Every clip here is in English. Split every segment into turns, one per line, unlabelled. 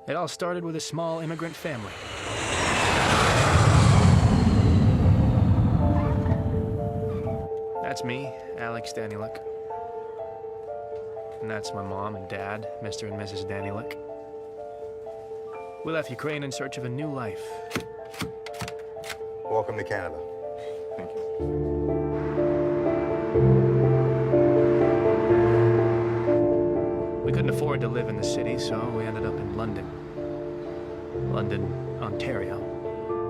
It all started with a small immigrant family. That's me, Alex Danieluk. And that's my mom and dad, Mr. and Mrs. Danieluk. We left Ukraine in search of a new life.
Welcome to Canada.
Thank you.
We couldn't afford to live in the city, so we ended up in London, Ontario.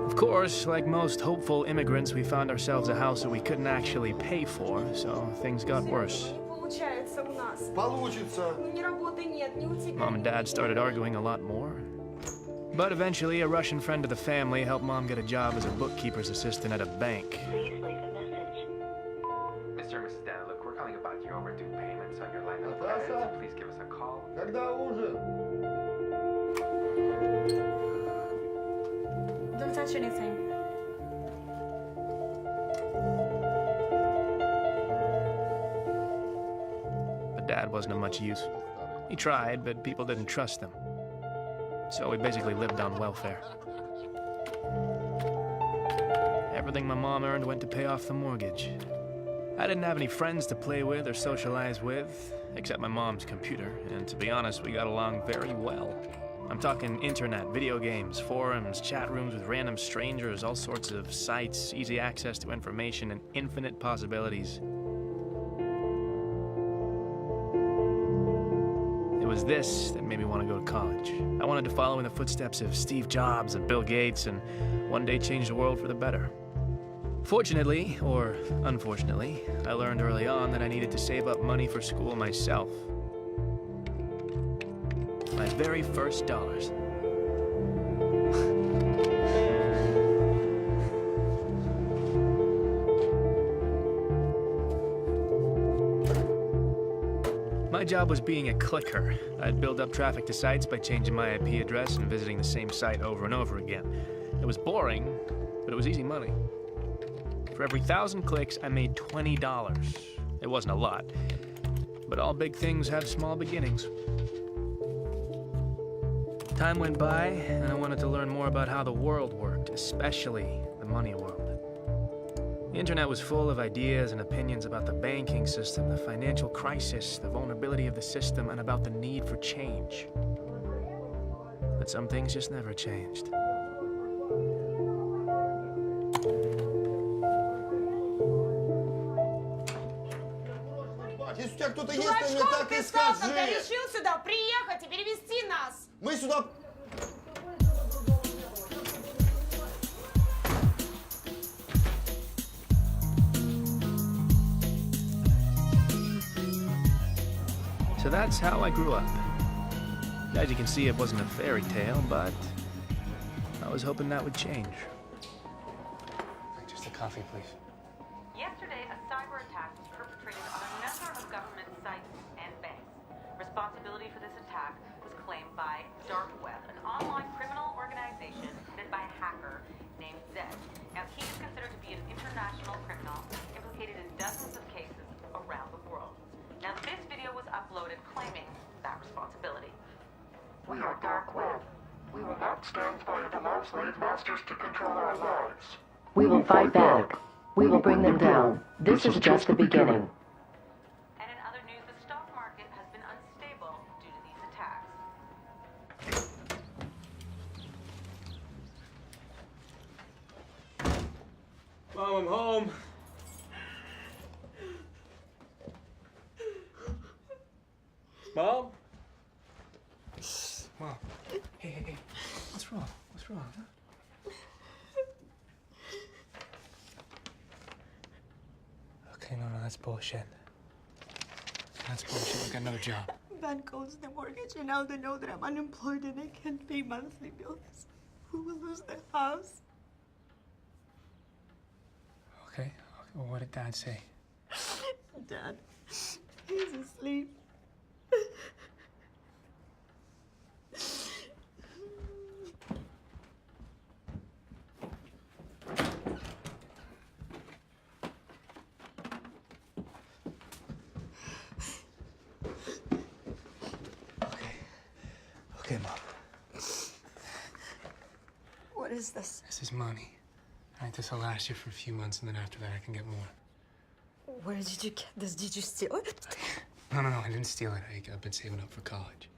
Of course, like most hopeful immigrants, we found ourselves a house that we couldn't actually pay for, so things got worse. Mom and Dad started arguing a lot more. But eventually, a Russian friend of the family helped Mom get a job as a bookkeeper's assistant at a bank.
Please leave a message.
Mr. and Mrs. Danieluk, we're calling about your overdue payments on your line of credit, so please give us a call.
Don't touch anything.
But Dad wasn't of much use. He tried, but people didn't trust him. So we basically lived on welfare. Everything my mom earned went to pay off the mortgage. I didn't have any friends to play with or socialize with, except my mom's computer, and to be honest, we got along very well. I'm talking internet, video games, forums, chat rooms with random strangers, all sorts of sites, easy access to information, and infinite possibilities. It was this that made me want to go to college. I wanted to follow in the footsteps of Steve Jobs and Bill Gates and one day change the world for the better. Fortunately, or unfortunately, I learned early on that I needed to save up money for school myself. My very first dollars. My job was being a clicker. I'd build up traffic to sites by changing my IP address and visiting the same site over and over again. It was boring, but it was easy money. For every 1,000 clicks, I made $20. It wasn't a lot, but all big things have small beginnings. Time went by, and I wanted to learn more about how the world worked, especially the money world. The internet was full of ideas and opinions about the banking system, the financial crisis, the vulnerability of the system, and about the need for change. But some things just never changed.
Если у тебя кто-то есть, ты мне
Дурачком
так и
ты стал,
скажи.
когда решил сюда приехать и перевести нас.
Мы сюда...
So that's how I grew up. As you can see, it wasn't a fairy tale, but I was hoping that would change.
Just a coffee, please.
Yesterday, a cyber attack was perpetrated on a number of government sites and banks. Responsibility for this attack was claimed by Dark Web, an online criminal organization headed by a hacker named Zed. Now, he is considered to be an international criminal implicated in dozens of cases around the world. Now, this video was uploaded claiming that responsibility.
We are Dark Web. We will not stand by and allow slave masters to control our lives.
We will fight back. We will bring them down. This is just the beginning.
And in other news, the stock market has been unstable due to these attacks.
Mom, I'm home. Mom? Mom. Hey. What's wrong? What's wrong, huh?
Okay, no, that's bullshit. That's bullshit. I got another job.
Bank owes the mortgage, and now they know that I'm unemployed and I can't pay monthly bills. We will lose the house.
Okay. Well, what did Dad say?
Dad, he's asleep.
Okay, Mom.
What is this?
This is money. All right, this will last you for a few months, and then after that, I can get more.
Where did you get this? Did you steal it?
No, I didn't steal it. I've been saving up for college.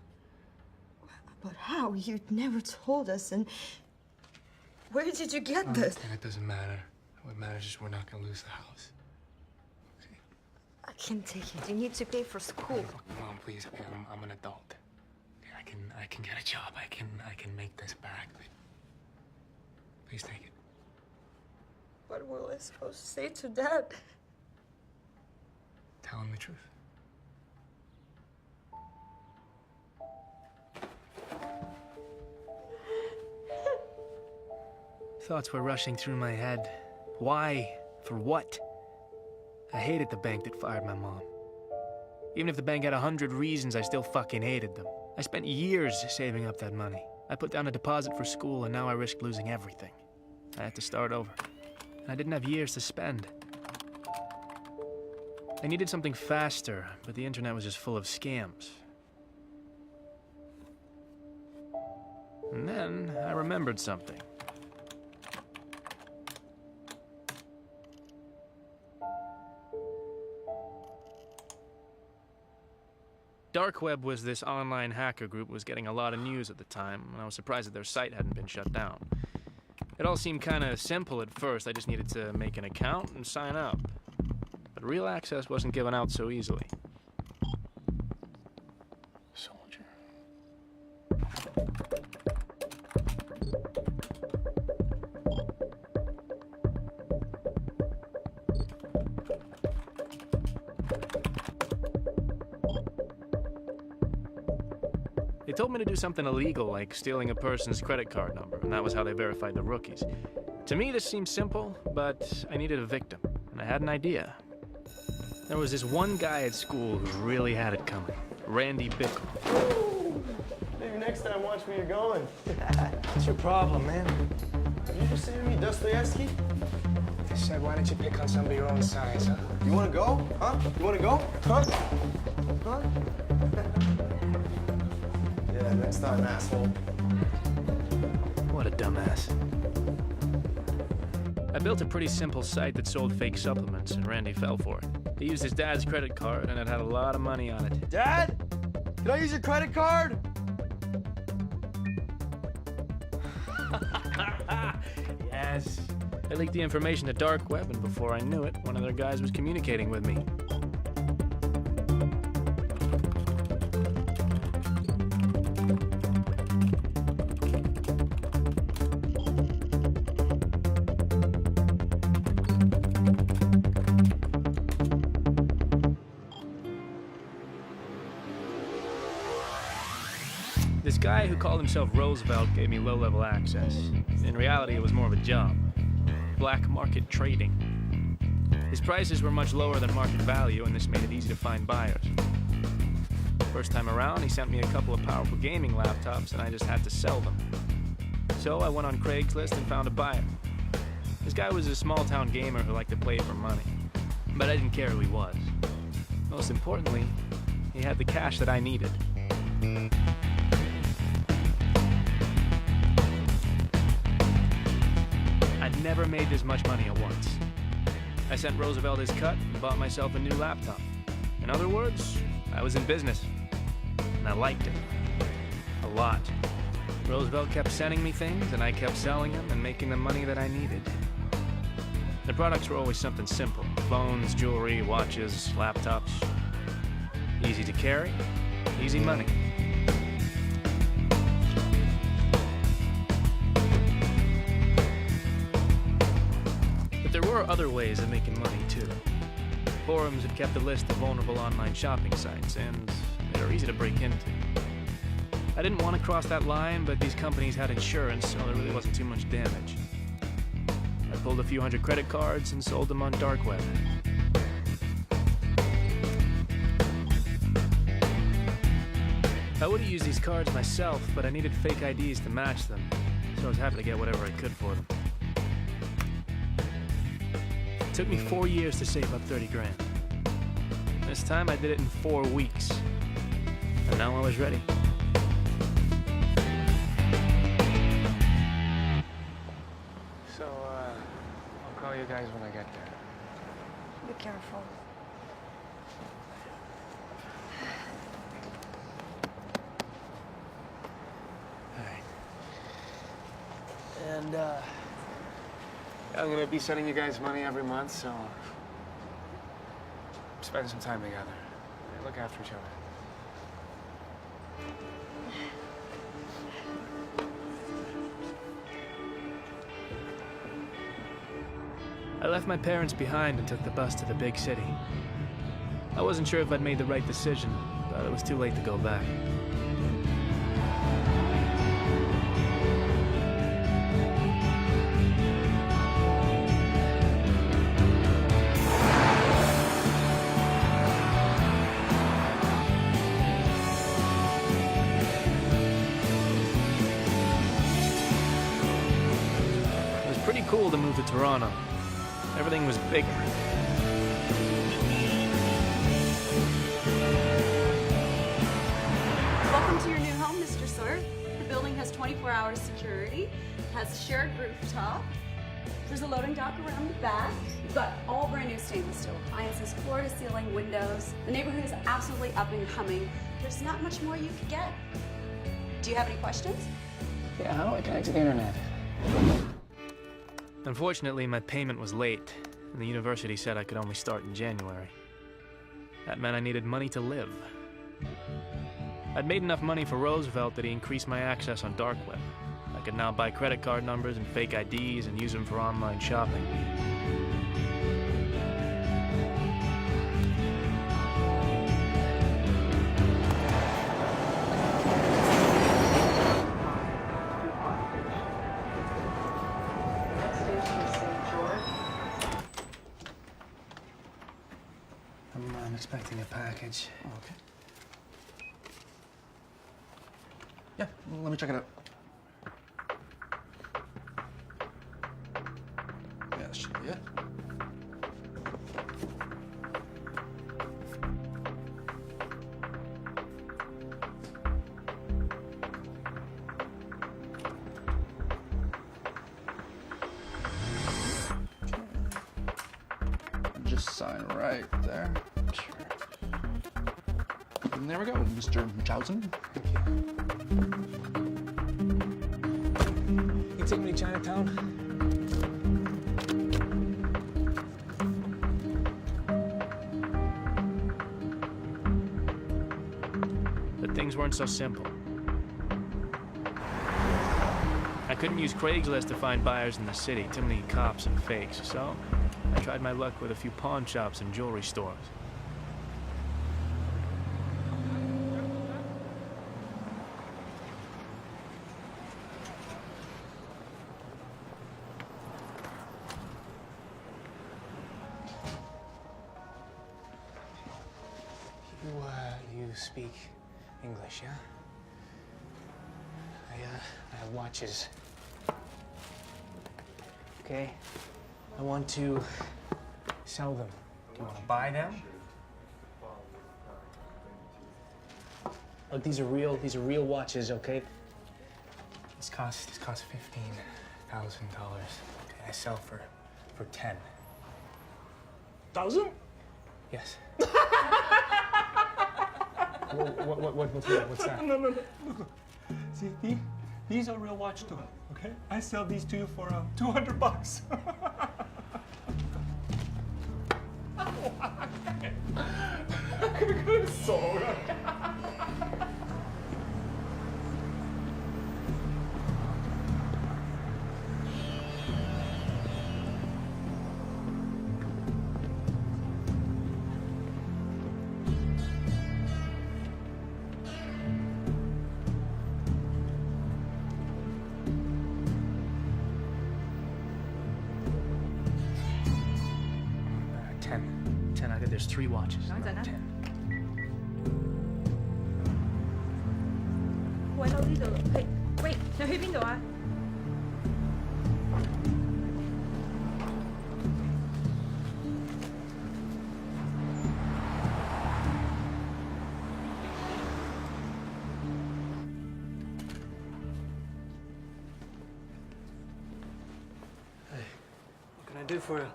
But how? You never told us, and where did you get this?
And it doesn't matter. What matters is we're not gonna lose the house. Okay?
I can't take it. You need to pay for school.
Mom, please. Okay, I'm an adult. Okay, I can get a job. I can make this back. But please take it.
What were I supposed to say to Dad?
Tell him the truth.
Thoughts were rushing through my head. Why? For what? I hated the bank that fired my mom. Even if the bank had 100 reasons, I still fucking hated them. I spent years saving up that money. I put down a deposit for school, and now I risked losing everything. I had to start over. And I didn't have years to spend. I needed something faster, but the internet was just full of scams. And then I remembered something. Dark Web was this online hacker group was getting a lot of news at the time, and I was surprised that their site hadn't been shut down. It all seemed kind of simple at first. I just needed to make an account and sign up. But real access wasn't given out so easily. Soldier. They told me to do something illegal, like stealing a person's credit card number, and that was how they verified the rookies. To me, this seemed simple, but I needed a victim, and I had an idea. There was this one guy at school who really had it coming. Randy Bickle.
Maybe next time watch where you're going.
What's your problem, man?
Did you just say to me Dostoevsky?
I said, why don't you pick on somebody your own size, huh?
You wanna go? Huh? You wanna go? Huh? Huh? Yeah, next time, asshole.
What a dumbass. I built a pretty simple site that sold fake supplements, and Randy fell for it. He used his dad's credit card, and it had a lot of money on it.
Dad? Can I use your credit card?
Yes. I leaked the information to Dark Web, and before I knew it, one of their guys was communicating with me. This guy who called himself Roosevelt gave me low-level access. In reality, it was more of a job. Black market trading. His prices were much lower than market value, and this made it easy to find buyers. First time around, he sent me a couple of powerful gaming laptops, and I just had to sell them. So I went on Craigslist and found a buyer. This guy was a small-town gamer who liked to play for money. But I didn't care who he was. Most importantly, he had the cash that I needed. I'd never made this much money at once. I sent Roosevelt his cut and bought myself a new laptop. In other words, I was in business. And I liked it. A lot. Roosevelt kept sending me things, and I kept selling them and making the money that I needed. The products were always something simple. Phones, jewelry, watches, laptops. Easy to carry, easy money. But there were other ways of making money, too. Forums had kept a list of vulnerable online shopping sites, and they were easy to break into. I didn't want to cross that line, but these companies had insurance, so there really wasn't too much damage. I pulled a few hundred credit cards and sold them on Dark Web. I would have used these cards myself, but I needed fake IDs to match them, so I was happy to get whatever I could for them. It took me 4 years to save up 30 grand. This time I did it in 4 weeks, and now I was ready.
you guys when I get there.
Be careful.
All right. And, I'm gonna be sending you guys money every month, so spend some time together. Look after each other.
I left my parents behind and took the bus to the big city. I wasn't sure if I'd made the right decision, but it was too late to go back. It was pretty cool to move to Toronto. Everything was bigger.
Welcome to your new home, Mr. Sawyer. The building has 24-hour security, it has a shared rooftop, there's a loading dock around the back. You've got all brand new stainless steel appliances, floor-to-ceiling windows. The neighborhood is absolutely up and coming. There's not much more you could get. Do you have any questions?
Yeah, how do I connect to the internet?
Unfortunately, my payment was late, and the university said I could only start in January. That meant I needed money to live. I'd made enough money for Roosevelt that he increased my access on dark web. I could now buy credit card numbers and fake IDs and use them for online shopping.
I'm expecting a package.
Oh, okay. Yeah, let me check it out. Yeah, that should be it. Just sign right there. Sure. And there we go, Mr. Munchausen.
You take me to Chinatown?
But things weren't so simple. I couldn't use Craigslist to find buyers in the city, too many cops and fakes, so I tried my luck with a few pawn shops and jewelry stores.
You speak English, yeah? I have watches. Okay? I want to sell them. Do you want to buy them? Look, these are real watches, okay? This costs $15,000. Okay, I sell for 10.
1,000?
Yes. What's that?
No. See, these are real watch too, okay? I sell these to you for $200.
There's 3 watches. 10.
喂，到呢度。喂，你去邊度啊？What
can I
I do for you?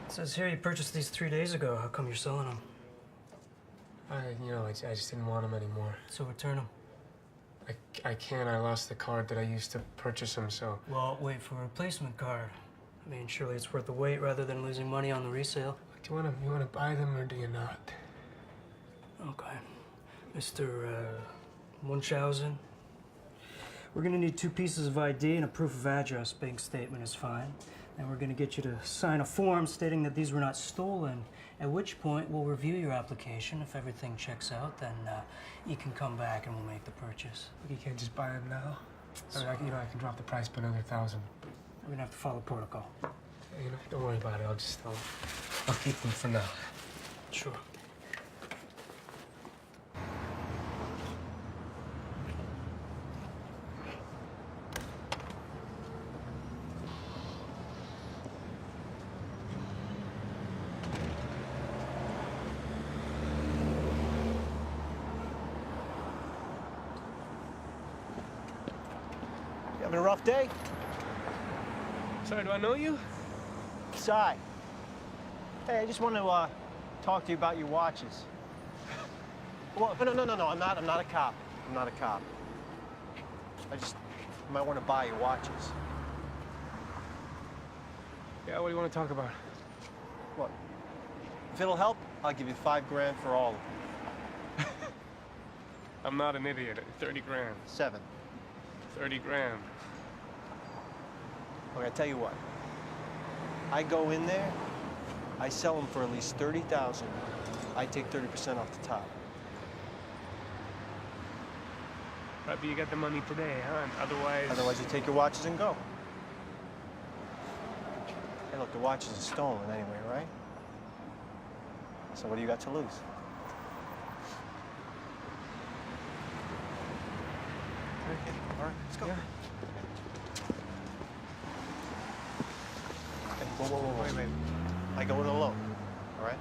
It says here you purchased these 3 days ago. How come you're selling them?
I just didn't want them anymore.
So return them.
I can't. I lost the card that I used to purchase them, so...
Well, wait for a replacement card. I mean, surely it's worth the wait rather than losing money on the resale.
Do you want to buy them or do you not?
Okay. Mr. Munchausen, we're gonna need 2 pieces of ID and a proof of address. Bank statement is fine. And we're gonna get you to sign a form stating that these were not stolen, at which point we'll review your application. If everything checks out, then you can come back and we'll make the purchase.
You can't just buy them now? I can drop the price by another 1,000.
We're gonna have to follow protocol.
Don't worry about it. I'll keep them for now.
Sure.
You having a rough day?
Sorry, do I know you?
Cy. Hey, I just want to talk to you about your watches. Well, no, I'm not a cop. I'm not a cop. I might want to buy your watches.
Yeah, what do you want to talk about?
What? If it'll help, I'll give you $5 grand for all of them.
I'm not an idiot. 30 grand.
7.
30 grand.
Okay, I tell you what. I go in there, I sell them for at least $30,000. I take 30% off the top.
Right, but you got the money today, huh? Otherwise...
Otherwise, you take your watches and go. Hey, look, the watches are stolen anyway, right? So what do you got to lose? Okay, all right, let's go.
Yeah.
Okay, whoa. Wait. I go in alone, all right?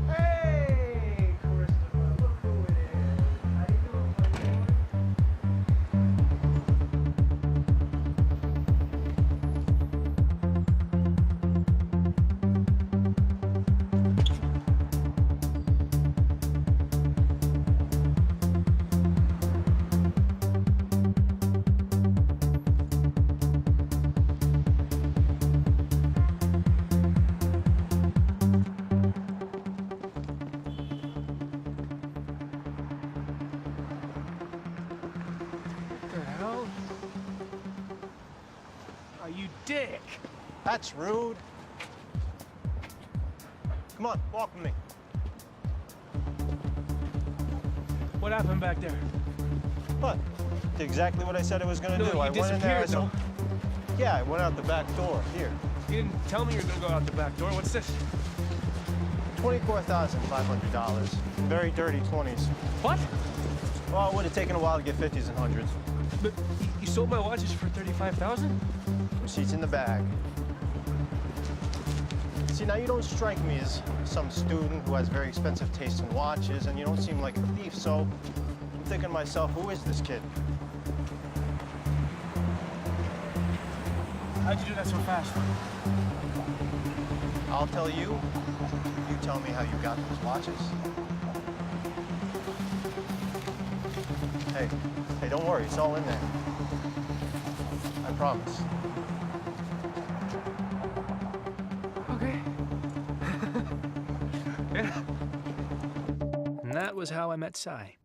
Hey, Christopher, look who it is. How you doing, my boy?
You dick!
That's rude. Come on, walk with me.
What happened back there?
What? Did exactly what I said I was gonna do.
You
I went in there.
disappeared, though.
Yeah, I went out the back door. Here.
You didn't tell me you were gonna go out the back door. What's this?
$24,500. Very dirty 20s.
What?
Well, it would have taken a while to get 50s and 100s.
But you sold my watches for $35,000?
Receipts in the bag. See, now you don't strike me as some student who has very expensive taste in watches, and you don't seem like a thief, so I'm thinking to myself, who is this kid?
How'd you do that so fast?
I'll tell you. You tell me how you got those watches. Hey, don't worry, it's all in there. I promise.
Okay. Yeah.
And that was how I met Cy.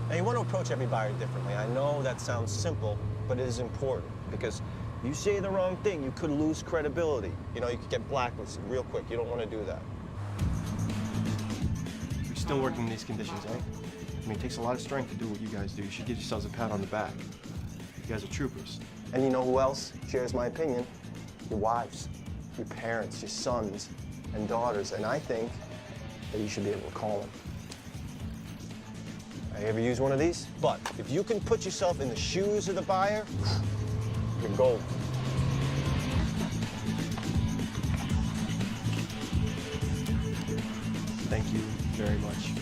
Now, you want to approach every buyer differently. I know that sounds simple, but it is important because you say the wrong thing, you could lose credibility. You know, you could get blacklisted real quick. You don't want to do that. You're still working in these conditions, eh? I mean, it takes a lot of strength to do what you guys do. You should give yourselves a pat on the back. You guys are troopers. And you know who else shares my opinion? Your wives, your parents, your sons and daughters. And I think that you should be able to call them. I ever use one of these? But if you can put yourself in the shoes of the buyer, you're gold. you very much.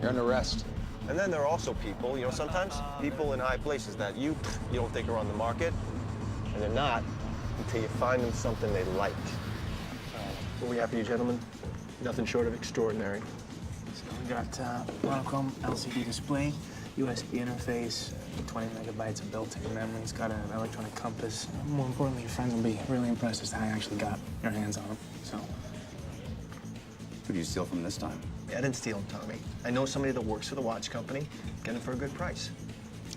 You're under arrest.
And then there are also people, you know, sometimes people in high places that you don't think are on the market, and they're not until you find them something they like. What we have for you, gentlemen? Nothing short of extraordinary.
So we got monochrome LCD display, USB interface, 20 megabytes of built-in memory. It's got an electronic compass. More importantly, your friends will be really impressed as to how you actually got your hands on them. So,
Who do you steal from this time?
I didn't steal them, Tommy. I know somebody that works for the watch company. Get them for a good price.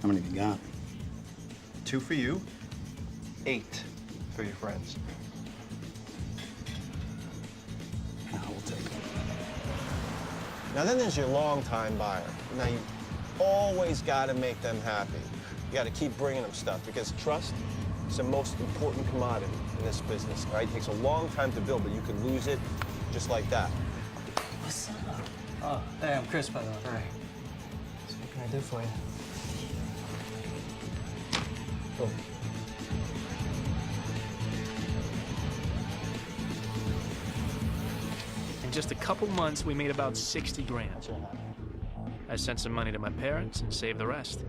How many have you got?
2 for you, 8 for your friends.
No, we'll take it.
Now then there's your long-time buyer. Now you always gotta make them happy. You gotta keep bringing them stuff because trust is the most important commodity in this business, right? It takes a long time to build, but you could lose it just like that.
What's up? Oh, hey, I'm Chris, by the way.
Hi.
So what can I do for you?
Oh.
In just a couple months, we made about 60 grand. I sent some money to my parents and saved the rest.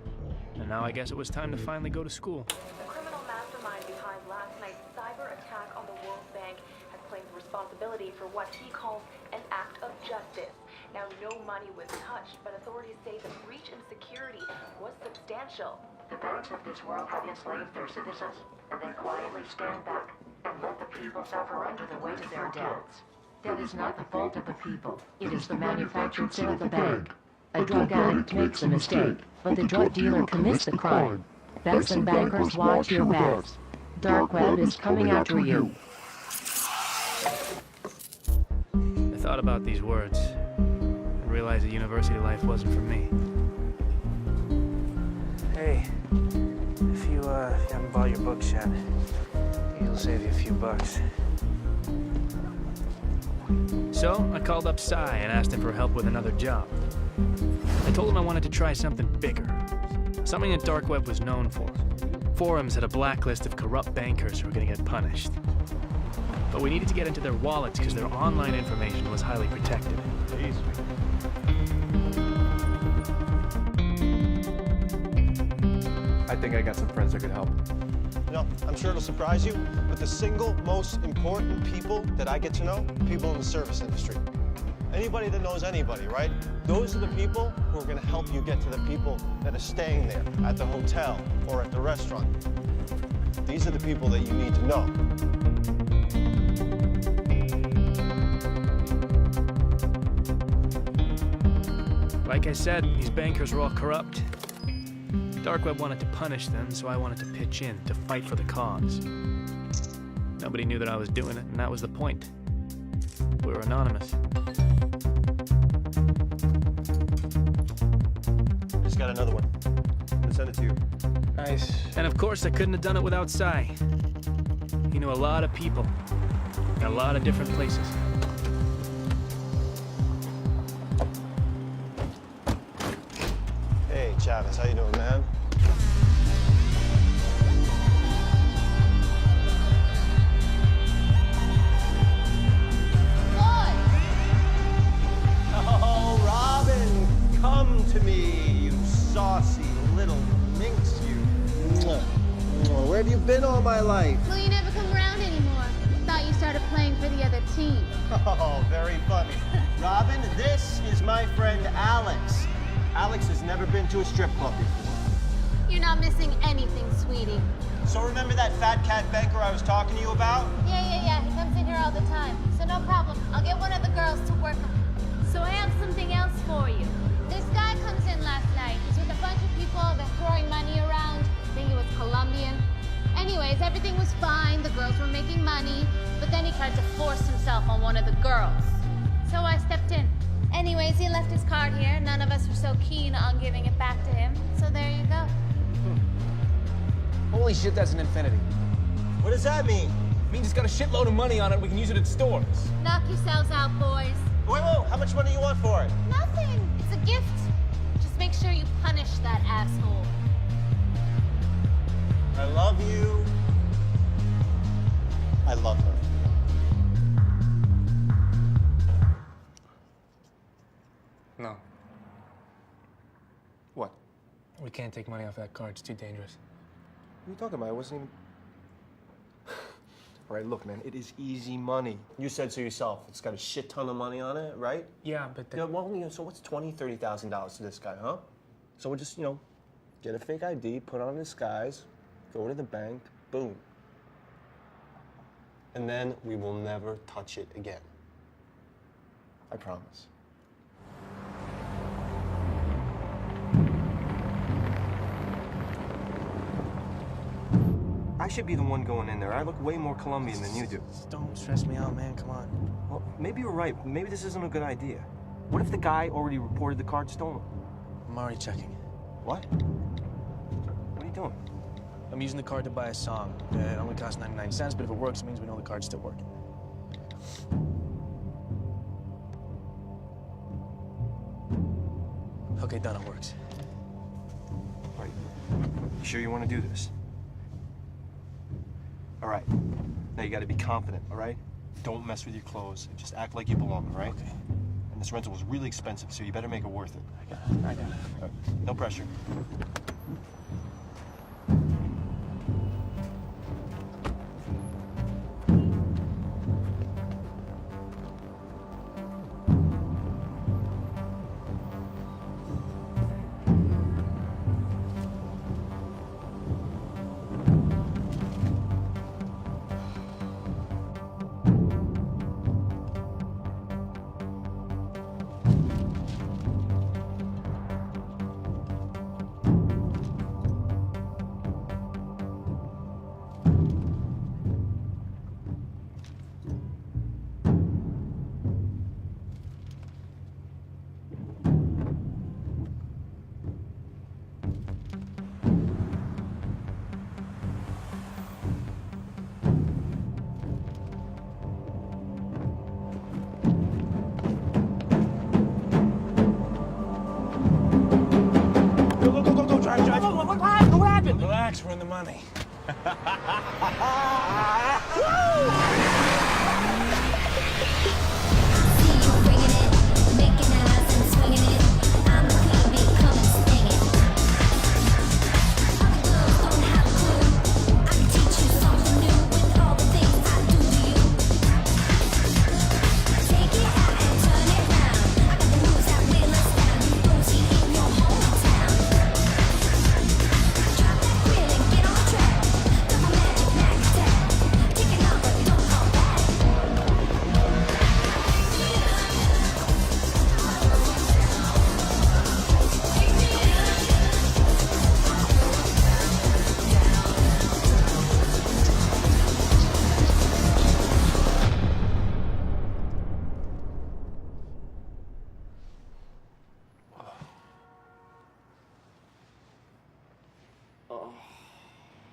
And now I guess it was time to finally go to school.
The criminal mastermind behind last night's cyber attack on the World Bank has claimed responsibility for what he calls an act of justice. Now, no money was touched, but authorities say the breach in security was substantial.
The banks of this world have enslaved their citizens, and they quietly stand back and let the people suffer under the weight of their debts. That is not the fault of the people. It is the manufactured sale of the bank. A drug addict makes a mistake, but the drug dealer commits the crime. Banks and bankers, watch your backs. Dark web is coming after you.
I thought about these words and realized that university life wasn't for me.
hey, if you haven't bought your books yet, it'll save you a few bucks.
So I called up Cy and asked him for help with another job. I told him I wanted to try something bigger, something that Dark Web was known for. Forums had a blacklist of corrupt bankers who were going to get punished. But we needed to get into their wallets because their online information was highly protected.
I think I got some friends that could help.
You know, I'm sure it'll surprise you, but the single most important people that I get to know, people in the service industry. Anybody that knows anybody, right? Those are the people who are going to help you get to the people that are staying there at the hotel or at the restaurant. These are the people that you need to know.
Like I said, these bankers were all corrupt. Dark Web wanted to punish them, so I wanted to pitch in to fight for the cause. Nobody knew that I was doing it, and that was the point. We were anonymous.
Just got another one. I'm gonna send it to you.
Nice.
And of course, I couldn't have done it without Cy. He knew a lot of people in a lot of different places.
Hey, Chavez, how you doing, man? Oh, Robin, come to me, you saucy little minx, you. Where have you been all my life?
Well, you never come around anymore. Thought you started playing for the other team.
Oh, very funny. Robin, this is my friend Alex. Alex has never been to a strip club before.
You're not missing anything, sweetie.
So remember that fat cat banker I was talking to you about?
Yeah. He comes in here all the time. So no problem. I'll get one of the girls to work him. So I have something else for you. This guy comes in last night. He's with a bunch of people. They're throwing money around. I think he was Colombian. Anyways, everything was fine. The girls were making money. But then he tried to force himself on one of the girls. So I stepped in. Anyways, he left his card here. None of us were so keen on giving it back to him. So there you go.
Holy shit, that's an infinity.
What does that mean?
It means it's got a shitload of money on it. We can use it at stores.
Knock yourselves out, boys.
Whoa, how much money you want for it?
Nothing. It's a gift. Just make sure you punish that asshole.
I love you. I love her.
No.
What?
We can't take money off that card. It's too dangerous.
What are you talking about? I wasn't even... All right, look, man, it is easy money. You said so yourself. It's got a shit ton of money on it, right?
Yeah, but...
Yeah, well, so what's $20,000, $30,000 to this guy, huh? So we'll just, get a fake ID, put on a disguise, go to the bank, boom. And then we will never touch it again. I promise. I should be the one going in there. I look way more Colombian than you do.
Just don't stress me out, man. Come on.
Well, maybe you're right. Maybe this isn't a good idea. What if the guy already reported the card stolen?
I'm already checking.
What? What are you doing?
I'm using the card to buy a song. It only costs 99 cents, but if it works, it means we know the card's still working. Okay, done. It works.
All right. You sure you want to do this? All right. Now you got to be confident, all right? Don't mess with your clothes. Just act like you belong, all right?
Okay.
And this rental was really expensive, so you better make it worth it.
I got it. I got it.
All right. No pressure.
What happened? Relax, we're in the money.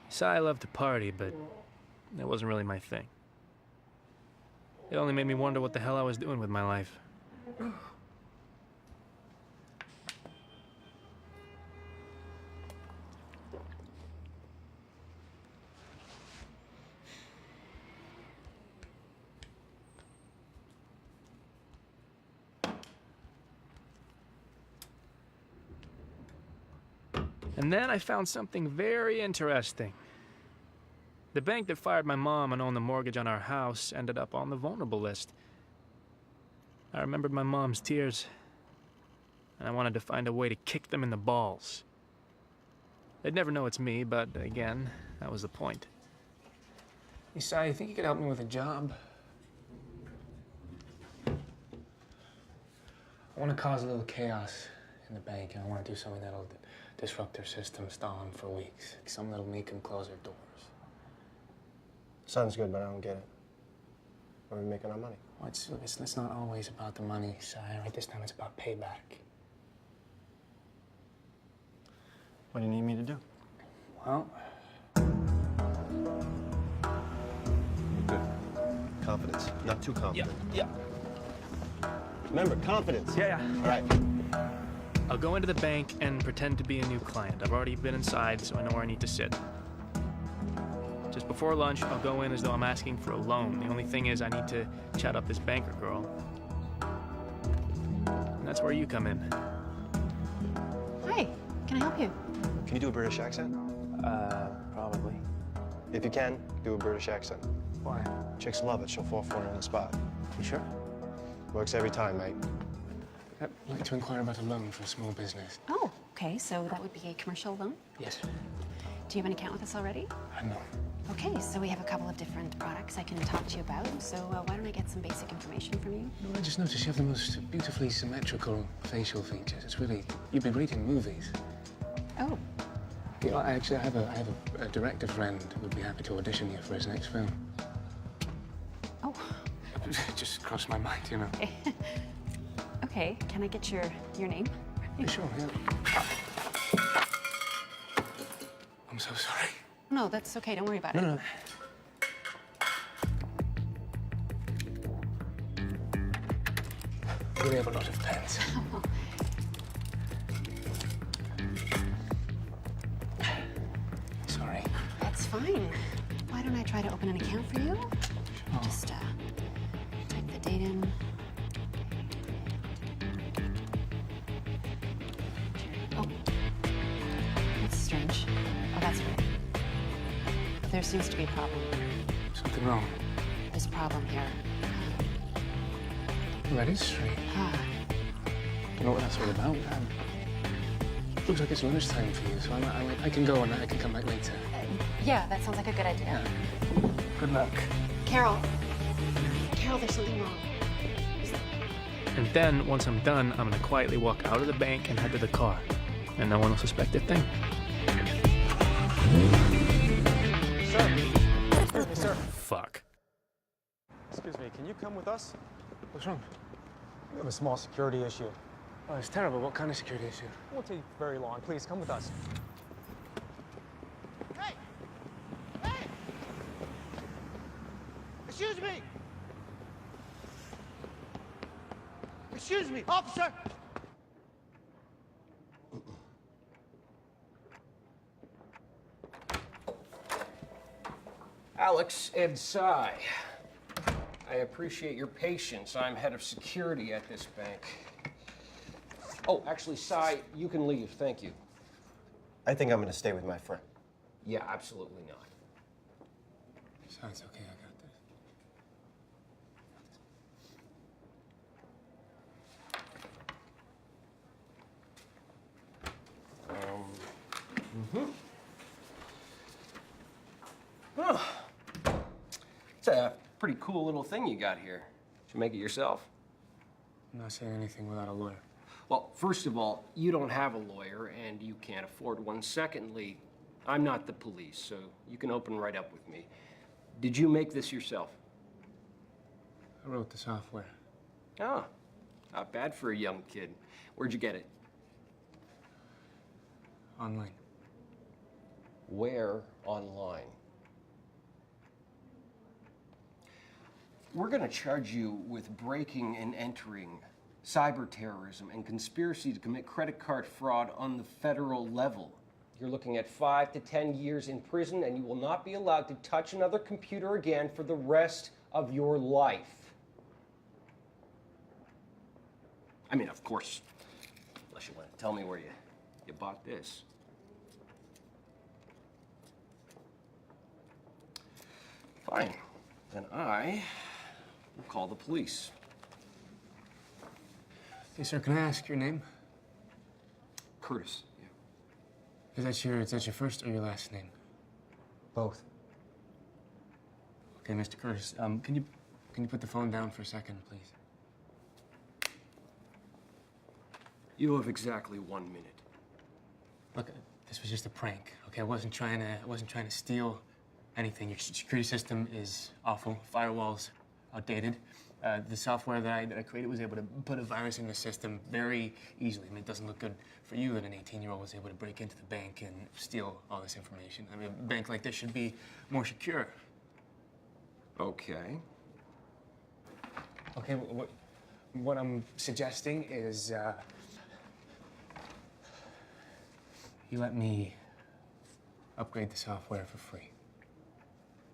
So I love to party, but that wasn't really my thing. It only made me wonder what the hell I was doing with my life. And then I found something very interesting. The bank that fired my mom and owned the mortgage on our house ended up on the vulnerable list. I remembered my mom's tears, and I wanted to find a way to kick them in the balls. They'd never know it's me, but again, that was the point.
Hey, Si, you think you could help me with a job? I want to cause a little chaos in the bank, and I want to do something that'll disrupt their system, stall them for weeks. Something that'll make them close their doors.
Sounds good, but I don't get it. Where are we making our money?
Well, it's not always about the money, Si. Right? This time it's about payback.
What do you need me to do?
Well...
Good. Confidence. Not too confident.
Yeah.
Remember, confidence.
Yeah.
All right.
I'll go into the bank and pretend to be a new client. I've already been inside, so I know where I need to sit. Just before lunch, I'll go in as though I'm asking for a loan. The only thing is I need to chat up this banker girl. And that's where you come in.
Hi, can I help you?
Can you do a British accent?
Probably.
If you can, do a British accent.
Why?
Chicks love it. She'll fall for it on the spot.
You sure?
Works every time, mate.
I'd like to inquire about a loan for a small business.
Oh, okay, so that would be a commercial loan?
Yes.
Do you have an account with us already?
No.
Okay, so we have a couple of different products I can talk to you about. So why don't I get some basic information from you?
No, I just noticed you have the most beautifully symmetrical facial features. It's really, you'd be great in movies.
Oh.
You know, I have a director friend who would be happy to audition you for his next film.
Oh.
It just crossed my mind, you know.
Okay, can I get your name?
Sure, yeah. I'm so sorry.
No, that's okay. Don't worry about it.
No. We have a lot of pens. Sorry.
That's fine. Why don't I try to open an account for you?
Sure.
Just type the date in. Oh, that's strange. Oh, that's right. There seems to be a problem.
Something wrong.
There's a problem here.
Well, that is strange.
Ah.
You know what that's all about? Looks like it's lunchtime for you, so I can go and I can come back later.
Yeah, that sounds like a good idea.
Yeah. Good luck.
Carol, there's something wrong.
And then, once I'm done, I'm gonna quietly walk out of the bank and head to the car. And no one will suspect a thing.
Sir. Excuse me, sir.
Fuck.
Excuse me, can you come with us?
What's wrong?
We have a small security issue.
Oh, it's terrible. What kind of security issue?
It won't take very long. Please, come with us.
Hey! Hey! Excuse me! Excuse me, officer!
Alex, Ed Sy. I appreciate your patience. I'm head of security at this bank. Oh, actually, Sy, you can leave. Thank you.
I think I'm going to stay with my friend.
Yeah, absolutely not.
Sy, it's okay. I got this.
Oh. It's a pretty cool little thing you got here. Did you make it yourself?
I'm not saying anything without a lawyer.
Well, first of all, you don't have a lawyer, and you can't afford one. Secondly, I'm not the police, so you can open right up with me. Did you make this yourself?
I wrote the software.
Oh, not bad for a young kid. Where'd you get it?
Online.
Where online? We're gonna charge you with breaking and entering, cyber terrorism, and conspiracy to commit credit card fraud on the federal level. You're looking at 5 to 10 years in prison, and you will not be allowed to touch another computer again for the rest of your life. I mean, of course, unless you want to tell me where you bought this. Fine. Then I will call the police.
Hey, sir, can I ask your name?
Curtis, yeah.
Is that your first or your last name?
Both.
Okay, Mr. Curtis, can you put the phone down for a second, please?
You have exactly 1 minute.
Look, this was just a prank, okay? I wasn't trying to steal anything. Your security system is awful. Firewall's outdated. The software that I created was able to put a virus in the system very easily. I mean, it doesn't look good for you that an 18-year-old was able to break into the bank and steal all this information. I mean, a bank like this should be more secure.
Okay.
Okay, what I'm suggesting is you let me upgrade the software for free.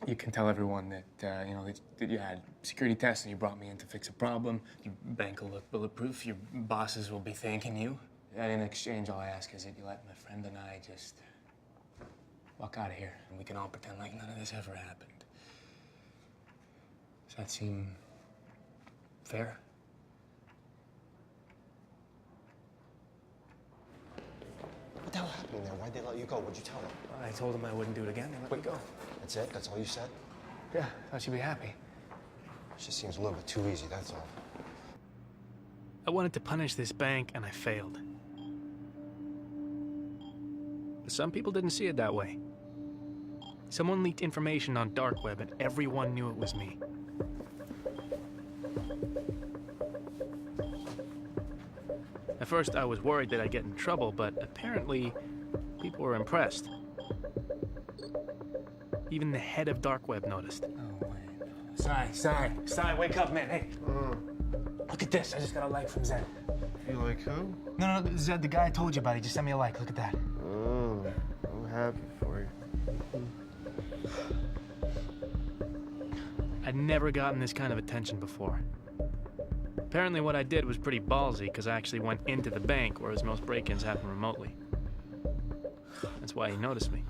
You can tell everyone that, you know, that you had security tests and you brought me in to fix a problem. Your bank will look bulletproof. Your bosses will be thanking you. And in exchange, all I ask is that you let my friend and I just walk out of here and we can all pretend like none of this ever happened. Does that seem fair?
What the hell happened there? Why'd they let you go? What'd you tell them?
I told them I wouldn't do it again. They let me go.
That's it? That's all you said?
Yeah, thought you'd be happy.
It just seems a little bit too easy, that's all.
I wanted to punish this bank, and I failed. But some people didn't see it that way. Someone leaked information on dark web, and everyone knew it was me. At first, I was worried that I'd get in trouble, but apparently, people were impressed. Even the head of dark web noticed.
Oh, wait. Sai, wake up, man. Hey. Look at this. I just got a like from Zed.
You like who?
No, Zed, the guy I told you about. He just sent me a like. Look at that.
Oh, I'm happy for you.
I'd never gotten this kind of attention before. Apparently what I did was pretty ballsy, because I actually went into the bank, whereas most break-ins happen remotely. That's why he noticed me.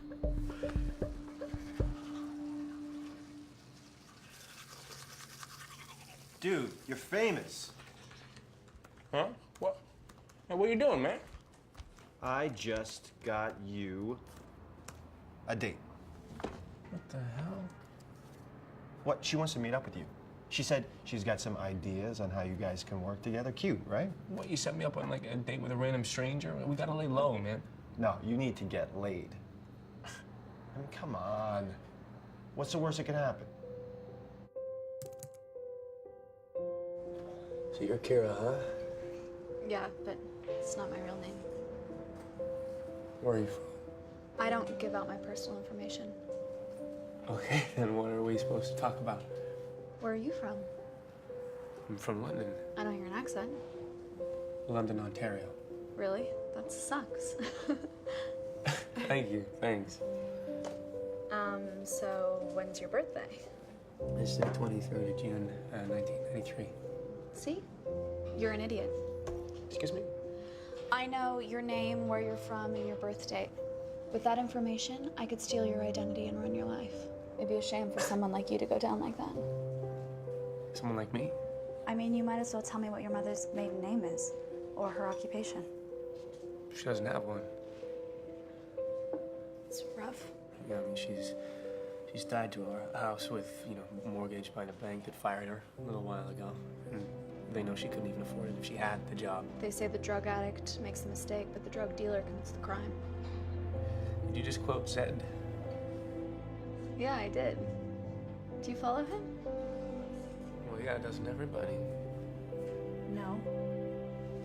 Dude, you're famous.
Huh? What? Hey, what are you doing, man?
I just got you a date.
What the hell?
What? She wants to meet up with you. She said she's got some ideas on how you guys can work together. Cute, right?
What, you set me up on like a date with a random stranger? We gotta lay low, man.
No, you need to get laid. I mean, come on. What's the worst that can happen?
So you're Kira, huh?
Yeah, but it's not my real name.
Where are you from?
I don't give out my personal information.
Okay, then what are we supposed to talk about?
Where are you from?
I'm from London.
I don't hear an accent.
London, Ontario.
Really? That sucks.
Thank you, thanks.
So when's your birthday?
It's the 23rd of June, 1993.
See? You're an idiot.
Excuse me?
I know your name, where you're from, and your birth date. With that information, I could steal your identity and run your life. It'd be a shame for someone like you to go down like that.
Someone like me?
I mean, you might as well tell me what your mother's maiden name is, or her occupation.
She doesn't have one.
It's rough.
Yeah, I mean, she's tied to our house with, you know, mortgaged by the bank that fired her a little while ago. And they know she couldn't even afford it if she had the job.
They say the drug addict makes the mistake, but the drug dealer commits the crime.
Did you just quote Zed?
Yeah, I did. Do you follow him?
Well, yeah, doesn't everybody?
No.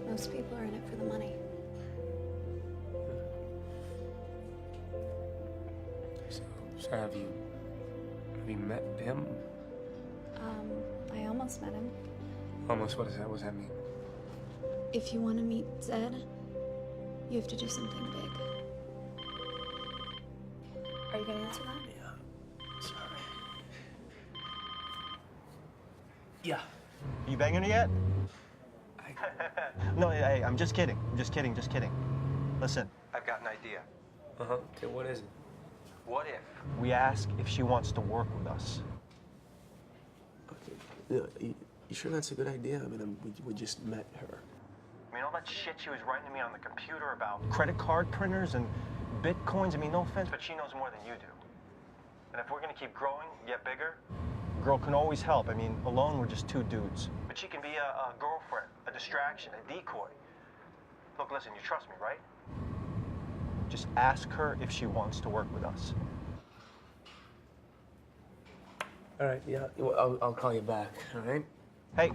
Most people are in it for the money.
So have you met him?
I almost met him.
Almost, what is that? What does that mean?
If you want to meet Zed, you have to do something big. Are you gonna answer that?
Yeah. Sorry. Yeah.
You banging her yet? No, hey, I'm just kidding. I'm just kidding, just kidding. Listen, I've got an idea.
Uh-huh. Okay, what is it?
What if we ask if she wants to work with us?
Okay. Yeah, you sure that's a good idea? I mean, we just met her.
I mean, all that shit she was writing to me on the computer about credit card printers and bitcoins, I mean, no offense, but she knows more than you do. And if we're gonna keep growing, get bigger, a girl can always help. I mean, alone, we're just two dudes. But she can be a girlfriend, a distraction, a decoy. Look, listen, you trust me, right? Just ask her if she wants to work with us.
All right, yeah, well, I'll call you back, all right?
Hey,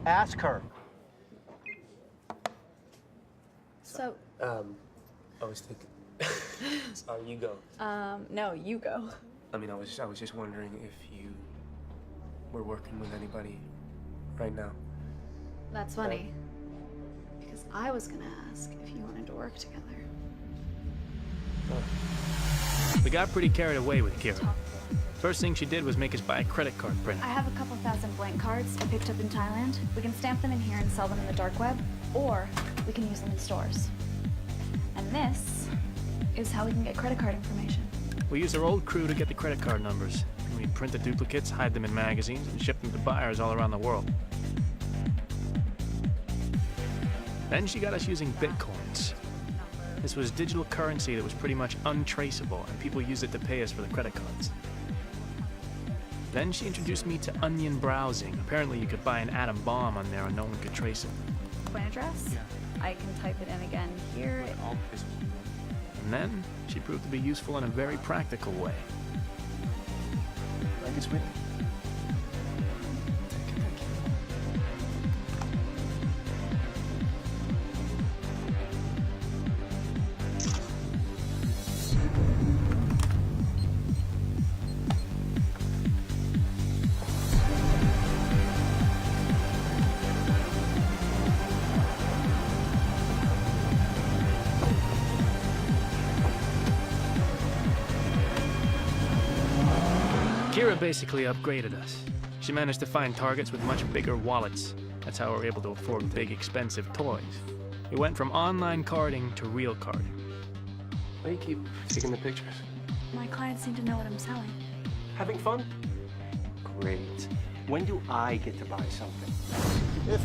ask her.
So,
I was thinking, sorry, you go.
no, you go.
I mean, I was just wondering if you were working with anybody right now.
That's funny. Because I was gonna ask if you wanted to work together.
We got pretty carried away with Kira.
Talk to her.
First thing she did was make us buy a credit card printer.
I have a couple thousand blank cards I picked up in Thailand. We can stamp them in here and sell them in the dark web, or we can use them in stores. And this is how we can get credit card information.
We used our old crew to get the credit card numbers. We print the duplicates, hide them in magazines, and ship them to buyers all around the world. Then she got us using bitcoins. This was digital currency that was pretty much untraceable, and people used it to pay us for the credit cards. Then she introduced me to onion browsing. Apparently you could buy an atom bomb on there and no one could trace it.
Point address? Yeah. I can type it in again here.
And then she proved to be useful in a very practical way.
Thank you, sweetie.
Kira basically upgraded us. She managed to find targets with much bigger wallets. That's how we're able to afford big, expensive toys. We went from online carding to real carding.
Why do you keep taking the pictures?
My clients seem to know what I'm selling.
Having fun? Great. When do I get to buy something?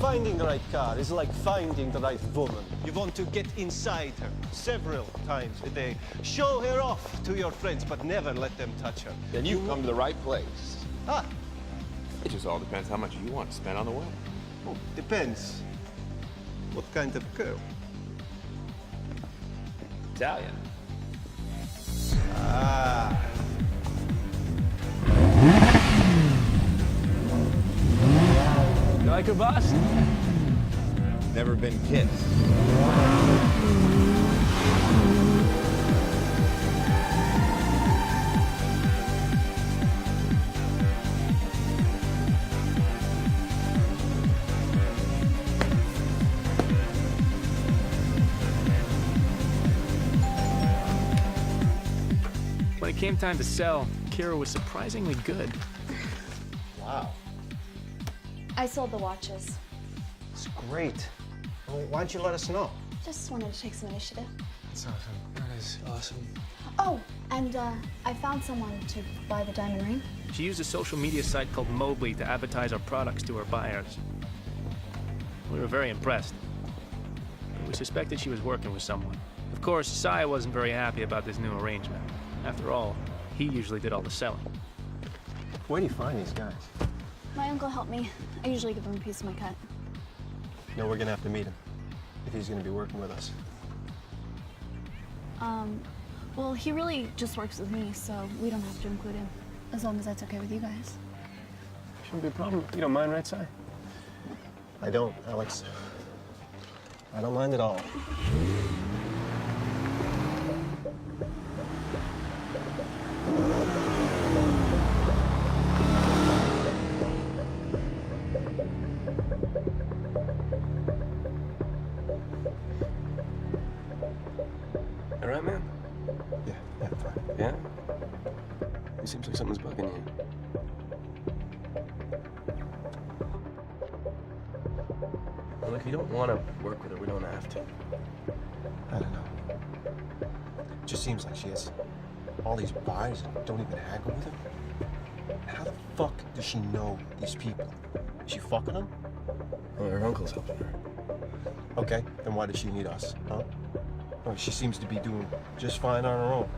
Finding the right car is like finding the right woman. You want to get inside her several times a day. Show her off to your friends, but never let them touch her.
Then you've come to the right place.
Ah,
It just all depends how much you want to spend on the way.
oh, depends. What kind of girl?
Italian.
Ah.
You like her, boss?
Never been kissed.
When it came time to sell, Kira was surprisingly good.
Wow.
I sold the watches.
It's great. Well, why don't you let us know?
Just wanted to take some initiative.
That's awesome. That is awesome.
Oh, and I found someone to buy the diamond ring.
She used a social media site called Mobley to advertise our products to her buyers. We were very impressed. But we suspected she was working with someone. Of course, Saya wasn't very happy about this new arrangement. After all, he usually did all the selling.
Where do you find these guys?
My uncle helped me. I usually give him a piece of my cut.
No, we're gonna have to meet him if he's gonna be working with us.
Well, he really just works with me, so we don't have to include him. As long as that's okay with you guys.
Shouldn't be a problem. You don't mind, right, Si? I don't, Alex. I don't mind at all.
All right, man?
Yeah, fine.
Yeah? It seems like something's bugging you. Well, look, if you don't want to work with her, we don't have to.
I don't know. It just seems like she has all these buyers and don't even haggle with her. How the fuck does she know these people? Is she fucking them?
Well, her uncle's helping her.
Okay, then why does she need us, huh? Well, she seems to be doing just fine on her own.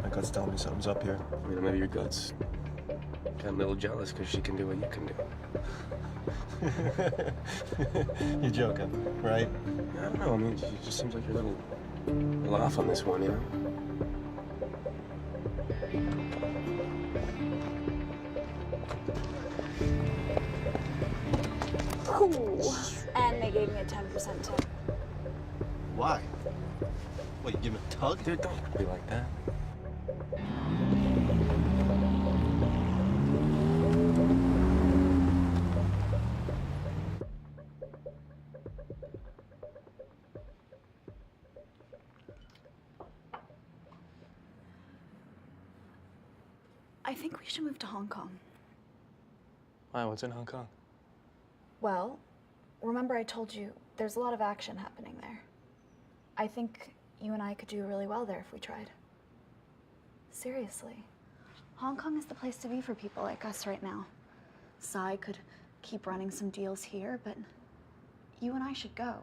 My gut's telling me something's up here.
You know, maybe your gut's kind of a little jealous because she can do what you can do.
You're joking, right?
I don't know. I mean, it just seems like you're a little off on this one, you know?
Ooh. And they gave me a 10% tip.
Why? What, you give him a tug?
Dude, don't be like that.
I think we should move to Hong Kong.
Why, what's in Hong Kong?
Well, remember I told you there's a lot of action happening there. I think you and I could do really well there if we tried. Seriously. Hong Kong is the place to be for people like us right now. Sai could keep running some deals here, but you and I should go.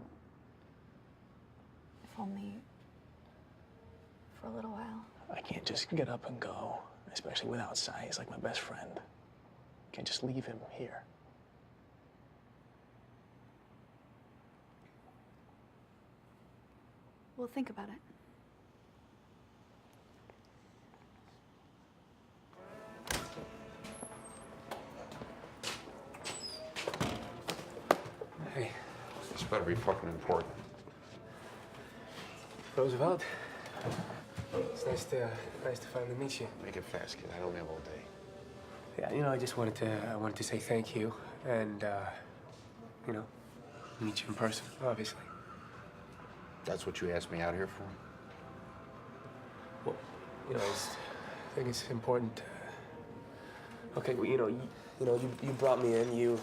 If only for a little while.
I can't just get up and go, especially without Sai. He's like my best friend. Can't just leave him here.
We'll think about it.
Hey.
This better be fucking important.
Roosevelt. It's nice to finally meet you.
Make it fast, kid. I don't have all day.
Yeah, you know, I just wanted to say thank you and you know, meet you in person, obviously.
That's what you asked me out here for?
Well, you know, I think it's important. Okay, well, you brought me in. You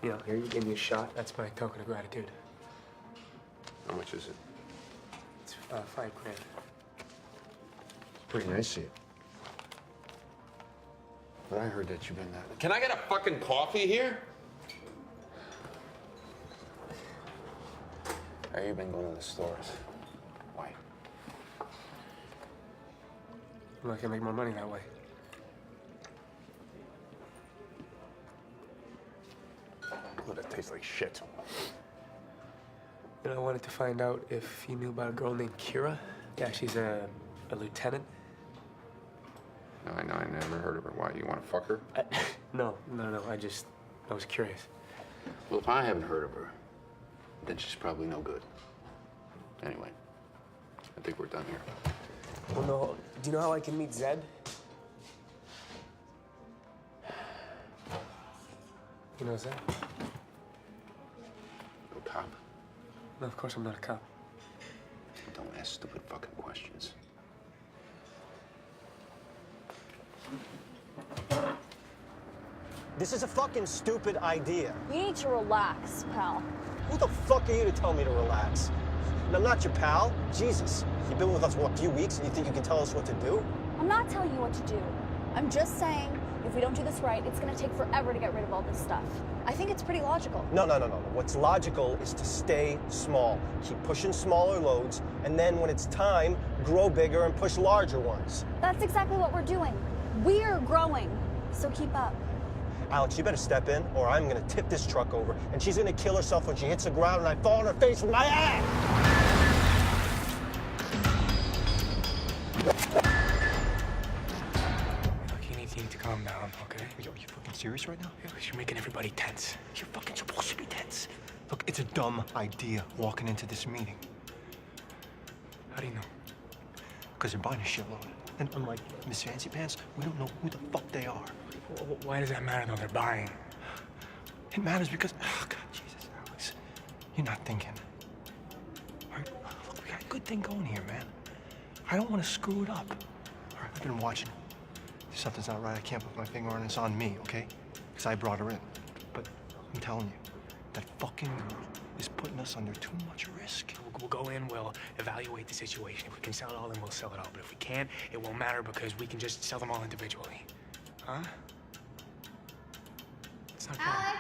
know, here you gave me a shot. That's my token of gratitude.
How much is it?
It's $5 grand.
Pretty nice of you. But I heard that you've been Can I get a fucking coffee here? Have you been going to the stores? Why?
Well, I can make more money that way.
Well, that tastes like shit.
You know, I wanted to find out if you knew about a girl named Kira. Yeah, she's a lieutenant.
No, I know. I never heard of her. Why? You want to fuck her?
No. I was curious.
Well, if I haven't heard of her, then she's probably no good. Anyway, I think we're done here.
Well, no. Do you know how I can meet Zed? You know Zed?
A cop?
No, of course I'm not a cop.
Don't ask stupid fucking questions.
This is a fucking stupid idea.
You need to relax, pal.
Who the fuck are you to tell me to relax? And I'm not your pal. Jesus. You've been with us, what, a few weeks, and you think you can tell us what to do?
I'm not telling you what to do. I'm just saying, if we don't do this right, it's gonna take forever to get rid of all this stuff. I think it's pretty logical.
No. What's logical is to stay small. Keep pushing smaller loads, and then when it's time, grow bigger and push larger ones.
That's exactly what we're doing. We're growing, so keep up.
Alex, you better step in, or I'm gonna tip this truck over, and she's gonna kill herself when she hits the ground and I fall on her face with my ass!
Look, you need to calm down, okay?
Are you fucking serious right now?
Yeah, you're making everybody tense.
You're fucking supposed to be tense. Look, it's a dumb idea walking into this meeting.
How do you know?
Because they're buying a shitload. And unlike Miss Fancy Pants, we don't know who the fuck they are.
Why does that matter, though? They're buying.
It matters because, oh, God, Jesus, Alex, you're not thinking. All right, look, we got a good thing going here, man. I don't want to screw it up. All right, I've been watching. If something's not right, I can't put my finger on it. It's on me, okay? Because I brought her in. But I'm telling you, that fucking girl is putting us under too much risk.
We'll go in, we'll evaluate the situation. If we can sell it all, then we'll sell it all. But if we can't, it won't matter because we can just sell them all individually. Huh? It's not
Alex!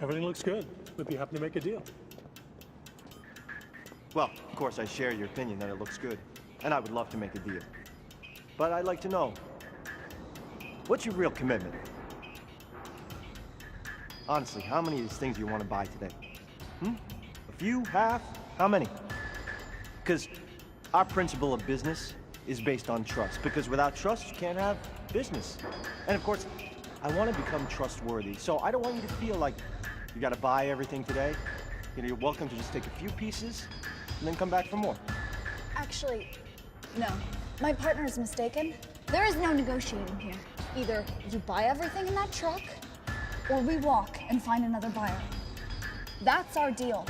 Everything looks good. Would be happy to make a deal.
Well, of course, I share your opinion that it looks good, and I would love to make a deal. But I'd like to know, what's your real commitment? Honestly, how many of these things do you want to buy today? A few? Half? How many? Because our principle of business is based on trust. Because without trust, you can't have business. And of course, I want to become trustworthy. So I don't want you to feel like you got to buy everything today. You know, you're welcome to just take a few pieces and then come back for more.
Actually, no. My partner is mistaken. There is no negotiating here. Either you buy everything in that truck, or we walk and find another buyer. That's our deal.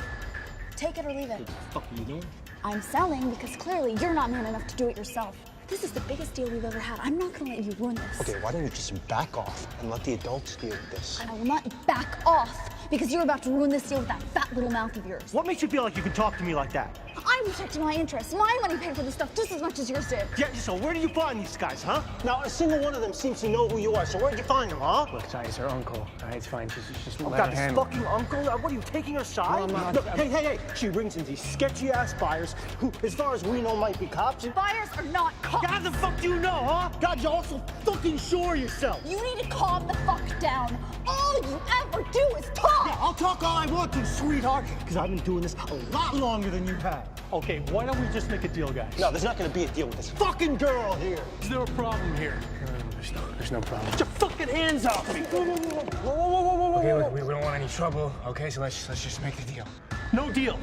Take it or leave it.
What the fuck are you doing?
I'm selling because clearly you're not man enough to do it yourself. This is the biggest deal we've ever had. I'm not gonna let you ruin this.
Okay, why don't you just back off and let the adults deal with this?
I will not back off because you're about to ruin this deal with that fat little mouth of yours.
What makes you feel like you can talk to me like that?
I'm protecting my interests. My money paid for this stuff just as much as yours did.
Yeah, so where do you find these guys, huh? Now, a single one of them seems to know who you are, so where'd you find them, huh?
Look, sorry, it's her uncle. All right, it's fine. Just
Oh,
let
God,
her
this
handle it.
fucking uncle? What are you, taking her side?
No, I'm not.
Look, hey. She brings in these sketchy-ass buyers who, as far as we know, might be cops.
Buyers are not cops.
How the fuck do you know, huh? God, you're also fucking sure of yourself.
You need to calm the fuck down. All you ever do is talk.
Yeah, I'll talk all I want to, sweetheart, because I've been doing this a lot longer than you have.
Okay, why don't we just make a deal, guys?
No, there's not gonna be a deal with this fucking girl here.
Is there a problem here?
There's no problem.
Get your fucking hands off me.
Whoa. Okay, look, we don't want any trouble, okay? So let's just make the deal.
No deal.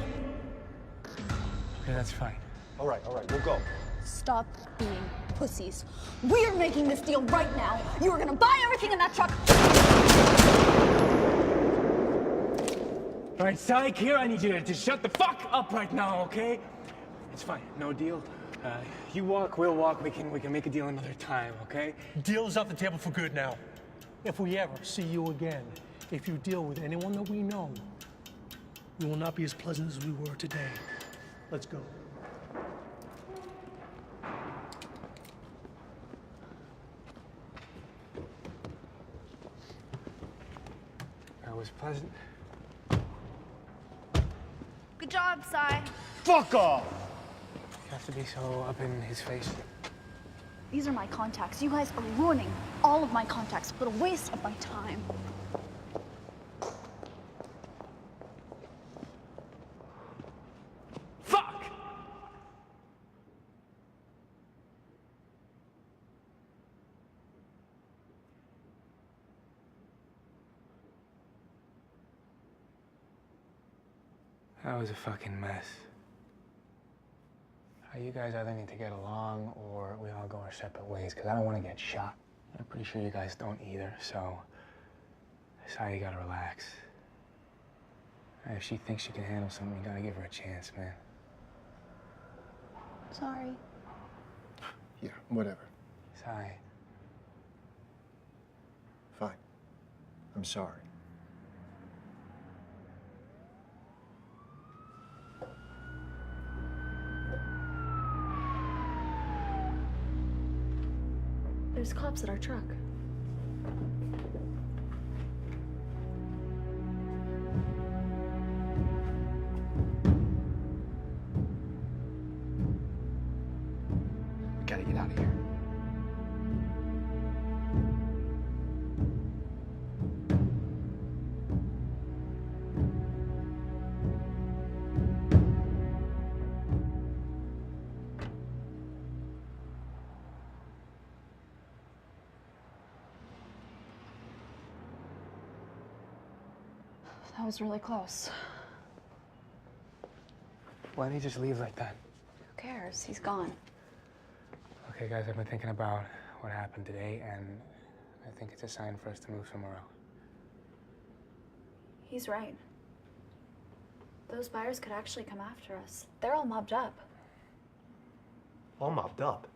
Okay, that's fine.
All right, we'll go.
Stop being pussies. We are making this deal right now. You are gonna buy everything in that truck.
All right, Psych, here, I need you to shut the fuck up right now, okay? It's fine, no deal. You walk, we'll walk. We can make a deal another time, okay?
Deal is off the table for good now. If we ever see you again, if you deal with anyone that we know, we will not be as pleasant as we were today. Let's go.
That was pleasant.
Good job, Cy.
Fuck off!
You have to be so up in his face.
These are my contacts. You guys are ruining all of my contacts. What a waste of my time.
Fuck! That was a fucking mess. You guys either need to get along or we all go our separate ways, because I don't want to get shot. I'm pretty sure you guys don't either, so Sai, you gotta relax. If she thinks she can handle something, you gotta give her a chance, man.
Sorry.
Yeah, whatever.
Sai.
Fine. I'm sorry.
There's cops at our truck.
We gotta get out of here.
That was really close.
Why did he just leave like that?
Who cares? He's gone.
Okay, guys, I've been thinking about what happened today, and I think it's a sign for us to move somewhere else.
He's right. Those buyers could actually come after us. They're all mobbed up.
All mobbed up?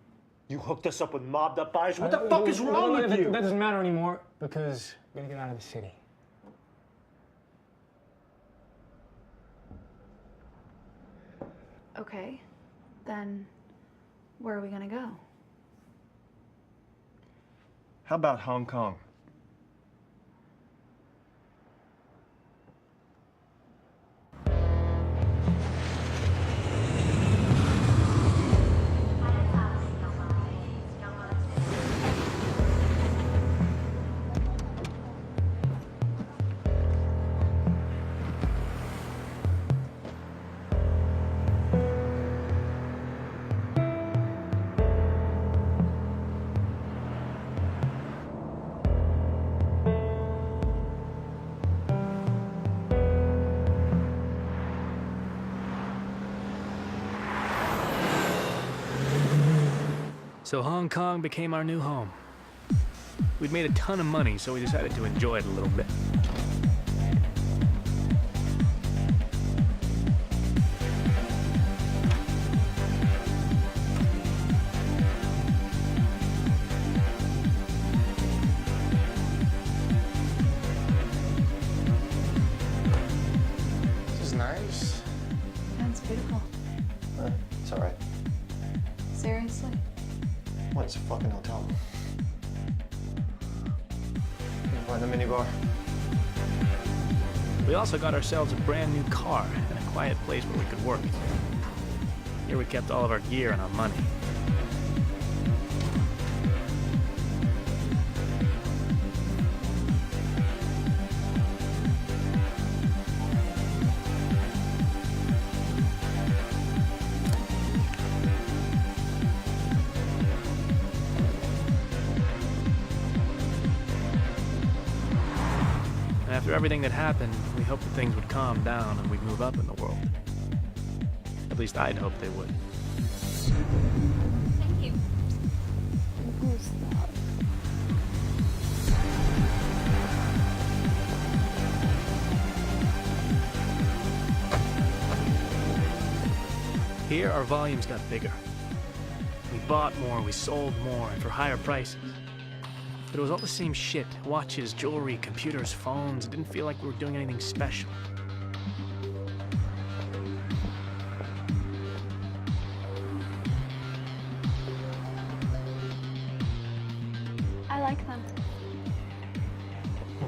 You hooked us up with mobbed up buyers? What the fuck is wrong with you?
That doesn't matter anymore, because we're gonna get out of the city.
Okay, then where are we gonna go?
How about Hong Kong?
So Hong Kong became our new home. We'd made a ton of money, so we decided to enjoy it a little bit.
This is nice.
That's beautiful.
It's all right.
Seriously?
What? It's a fucking hotel. Find a minibar.
We also got ourselves a brand new car and a quiet place where we could work. Here we kept all of our gear and our money. After everything that happened, we hoped that things would calm down and we'd move up in the world. At least I'd hoped they would.
Thank you. Who's that?
Here, our volumes got bigger. We bought more, we sold more, and for higher prices. But it was all the same shit. Watches, jewelry, computers, phones. It didn't feel like we were doing anything special.
I like them.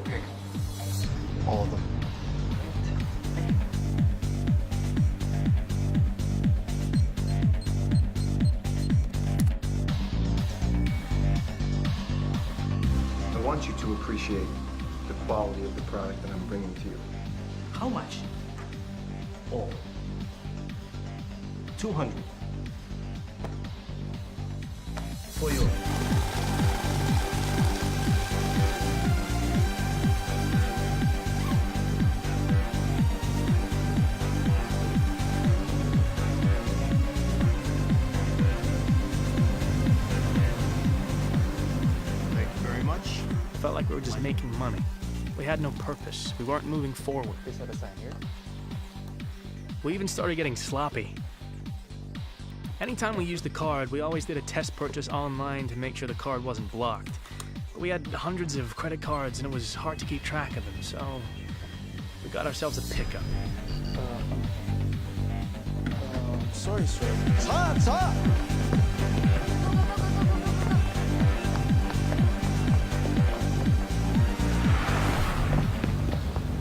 Okay. All of them. I want you to appreciate the quality of the product that I'm bringing to you.
How much?
All. 200.
For you.
Thank you very much.
It felt like we were just making money. We had no purpose. We weren't moving forward.
Please have a sign here.
We even started getting sloppy. Anytime we used the card, we always did a test purchase online to make sure the card wasn't blocked. But we had hundreds of credit cards and it was hard to keep track of them, so we got ourselves a pickup.
Sorry, sir. Stop!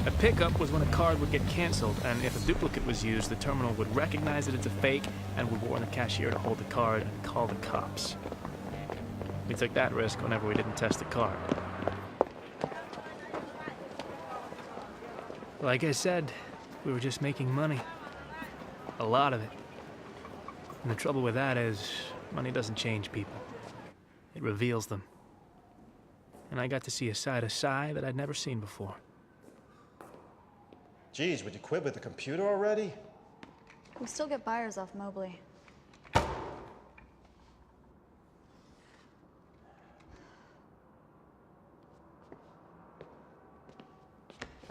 A pickup was when a card would get canceled, and if a duplicate was used, the terminal would recognize that it's a fake and would warn the cashier to hold the card and call the cops. We took that risk whenever we didn't test the card. Like I said, we were just making money. A lot of it. And the trouble with that is, money doesn't change people. It reveals them. And I got to see a side of Cy that I'd never seen before.
Geez, would you quit with the computer already?
We still get buyers off Mobley.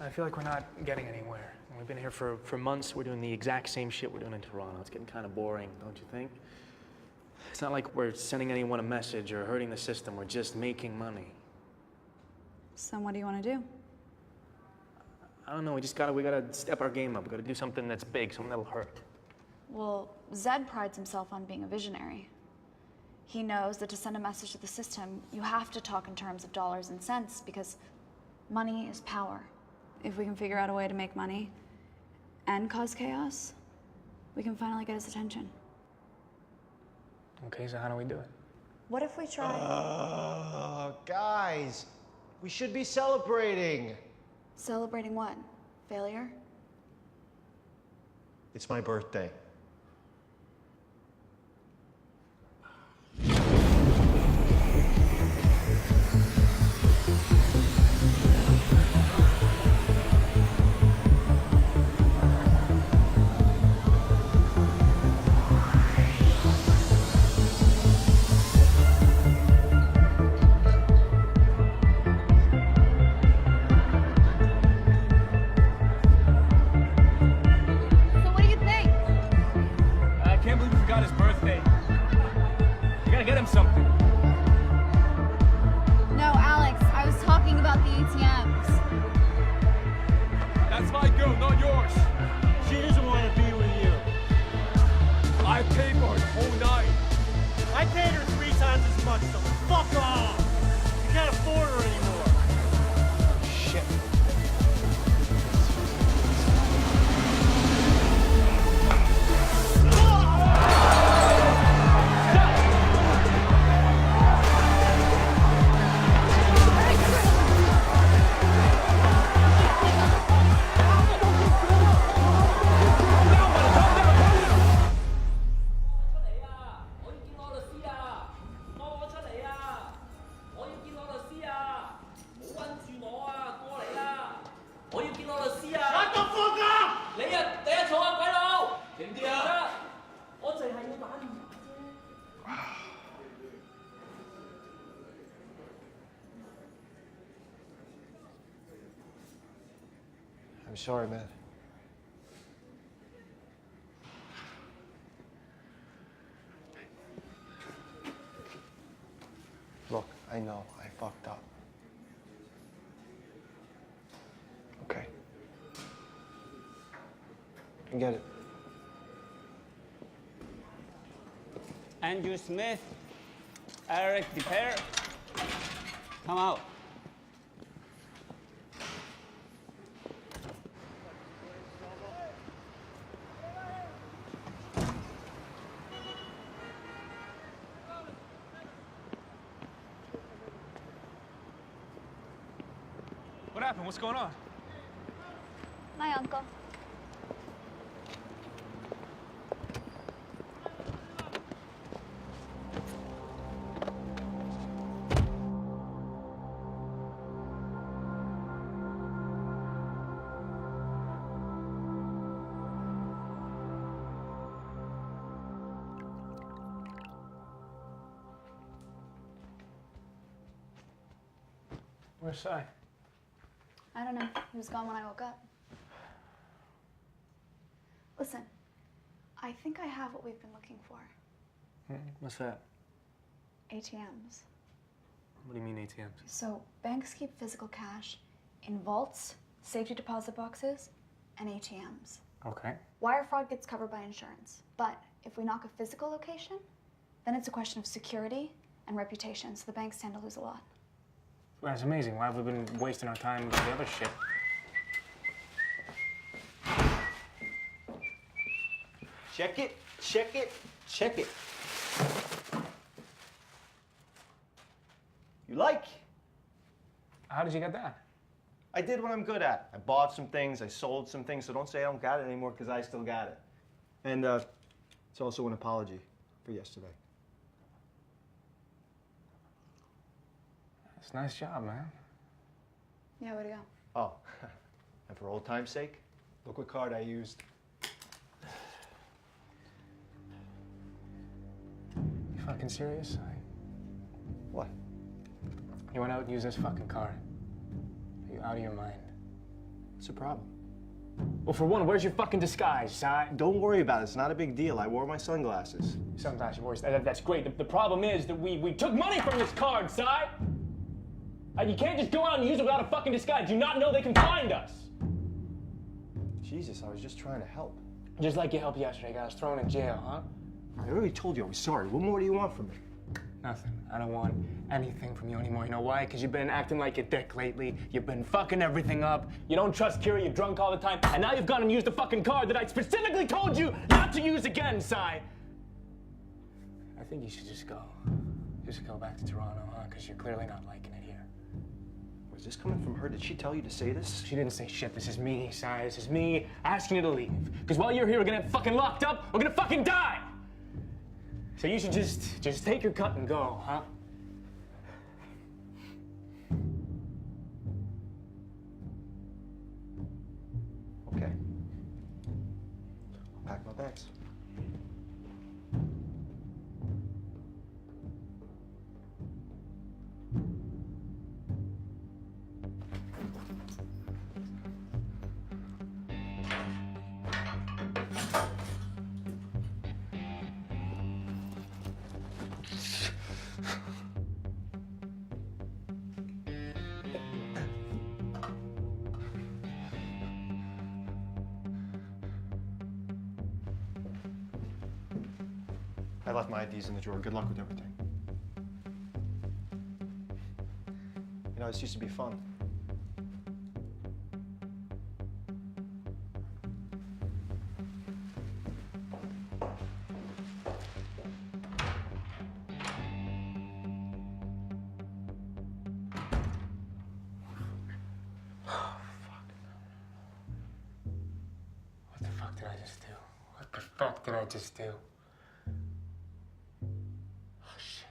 I feel like we're not getting anywhere. We've been here for months. We're doing the exact same shit we're doing in Toronto. It's getting kind of boring, don't you think? It's not like we're sending anyone a message or hurting the system. We're just making money.
So what do you want to do?
I don't know. We gotta step our game up. We gotta do something that's big, something that'll hurt.
Well, Zed prides himself on being a visionary. He knows that to send a message to the system, you have to talk in terms of dollars and cents because money is power. If we can figure out a way to make money and cause chaos, we can finally get his attention.
Okay, so how do we do it?
What if we try?
Guys, we should be celebrating.
Celebrating what? Failure?
It's my birthday. much, so fuck off! You can't afford her anymore.
Shit.
I'm sorry, man. Look, I know I fucked up. Okay. I get it.
Andrew Smith, Eric DePere, come out.
What happened? What's going on?
My uncle.
Where's Sai?
I don't know. He was gone when I woke up. Listen, I think I have what we've been looking for.
What's that?
ATMs.
What do you mean ATMs?
So banks keep physical cash in vaults, safety deposit boxes, and ATMs.
Okay.
Wire fraud gets covered by insurance. But if we knock a physical location, then it's a question of security and reputation, so the banks tend to lose a lot.
That's amazing. Why have we been wasting our time with the other shit?
Check it, check it, check it. You like?
How did you get that?
I did what I'm good at. I bought some things, I sold some things, so don't say I don't got it anymore, because I still got it. And it's also an apology for yesterday.
It's a nice job, man.
Yeah, way to go.
Oh, and for old time's sake, look what card I used.
You fucking serious?
What?
You went out and used this fucking card. Are you out of your mind?
What's the problem?
Well, for one, where's your fucking disguise, Si?
Don't worry about it. It's not a big deal. I wore my sunglasses.
Sunglasses, boys. That's great. The problem is that we took money from this card, Si! You can't just go out and use it without a fucking disguise. Do you not know they can find us?
Jesus, I was just trying to help.
Just like you helped yesterday. Got us thrown in jail, huh?
I already told you I was sorry. What more do you want from me?
Nothing. I don't want anything from you anymore. You know why? Because you've been acting like a dick lately. You've been fucking everything up. You don't trust Kira. You're drunk all the time. And now you've gone and used the fucking card that I specifically told you not to use again, Si. I think you should just go. Just go back to Toronto, huh? Because you're clearly not liking it here.
Was this coming from her? Did she tell you to say this?
She didn't say shit. This is me, Si. This is me asking you to leave. Because while you're here, we're gonna get fucking locked up. We're gonna fucking die. So you should just take your cut and go, huh?
Okay. I'll pack my bags. I left my IDs in the drawer. Good luck with everything. know, this used to be fun.
What the fuck did I just do? What the fuck did I just do? Oh, shit.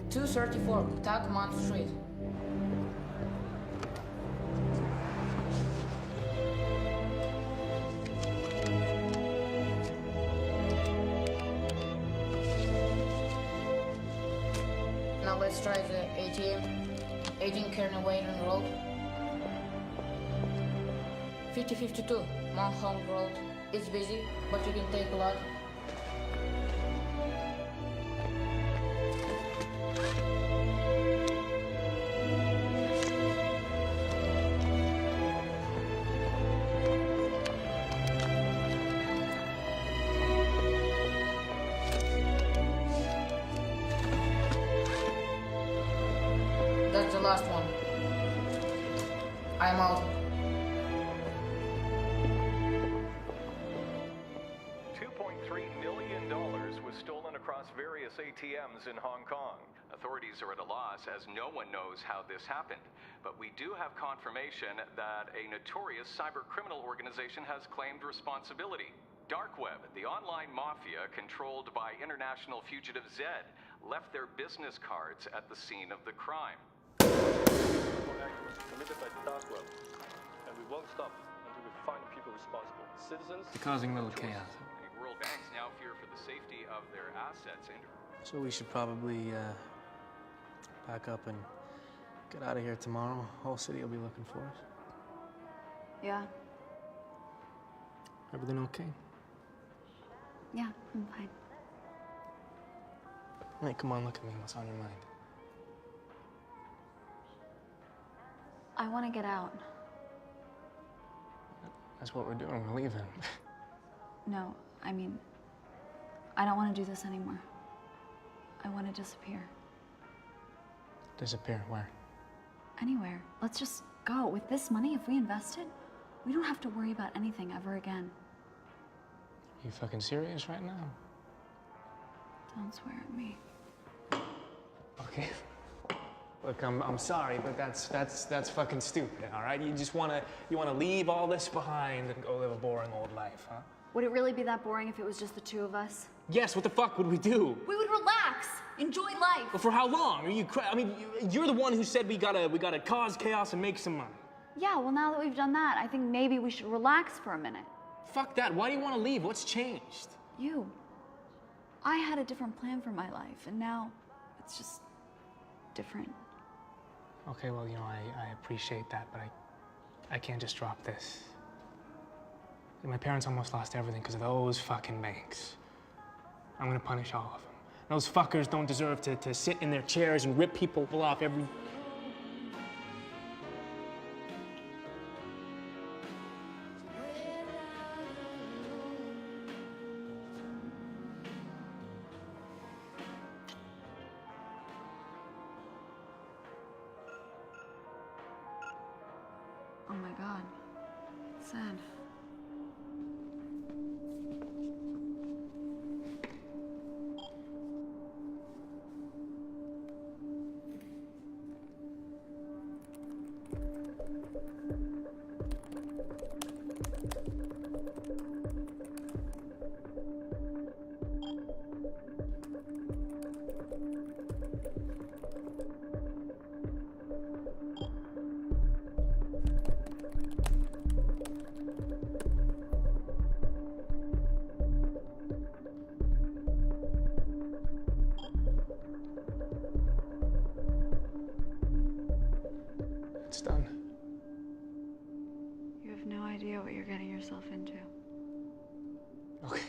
.234 Tacoma Street. Now let's try the ATM. 18 Kearney Wayne Road. 5052 Mount Home Road. It's busy, but you can take a lot. That's the last one. I'm out.
$2.3 million was stolen across various ATMs in Hong Kong. Authorities are at a loss as no one knows how this happened. But we do have confirmation that a notorious cybercriminal organization has claimed responsibility. Dark Web, the online mafia controlled by international fugitive Zed, left their business cards at the scene of the crime.
Committed by Dark Web, and we won't stop until we find the people responsible. Citizens
You're causing a little chaos.
The world banks now fear for the safety of their assets. And
So we should probably pack up and get out of here tomorrow. Whole city will be looking for us.
Yeah.
Everything okay?
Yeah, I'm fine.
Hey, come on, look at me. What's on your mind?
I want to get out.
That's what we're doing. We're leaving.
No, I mean, I don't want to do this anymore. I want to disappear.
Disappear? Where?
Anywhere. Let's just go. With this money, if we invest it, we don't have to worry about anything ever again.
You fucking serious right now?
Don't swear at me.
Okay. Look, I'm sorry, but that's fucking stupid, all right? You wanna leave all this behind and go live a boring old life, huh?
Would it really be that boring if it was just the two of us?
Yes, what the fuck would we do?
We would relax, enjoy life.
But for how long? Are you I mean, you're the one who said we gotta cause chaos and make some money.
Yeah, well, now that we've done that, I think maybe we should relax for a minute.
Fuck that. Why do you want to leave? What's changed?
You. I had a different plan for my life, and now it's just different.
Okay, well, you know, I appreciate that, but I can't just drop this. My parents almost lost everything because of those fucking banks. I'm gonna punish all of them. Those fuckers don't deserve to sit in their chairs and rip people off every...
Oh my God. Sad.
idea what you're getting yourself into.
Okay,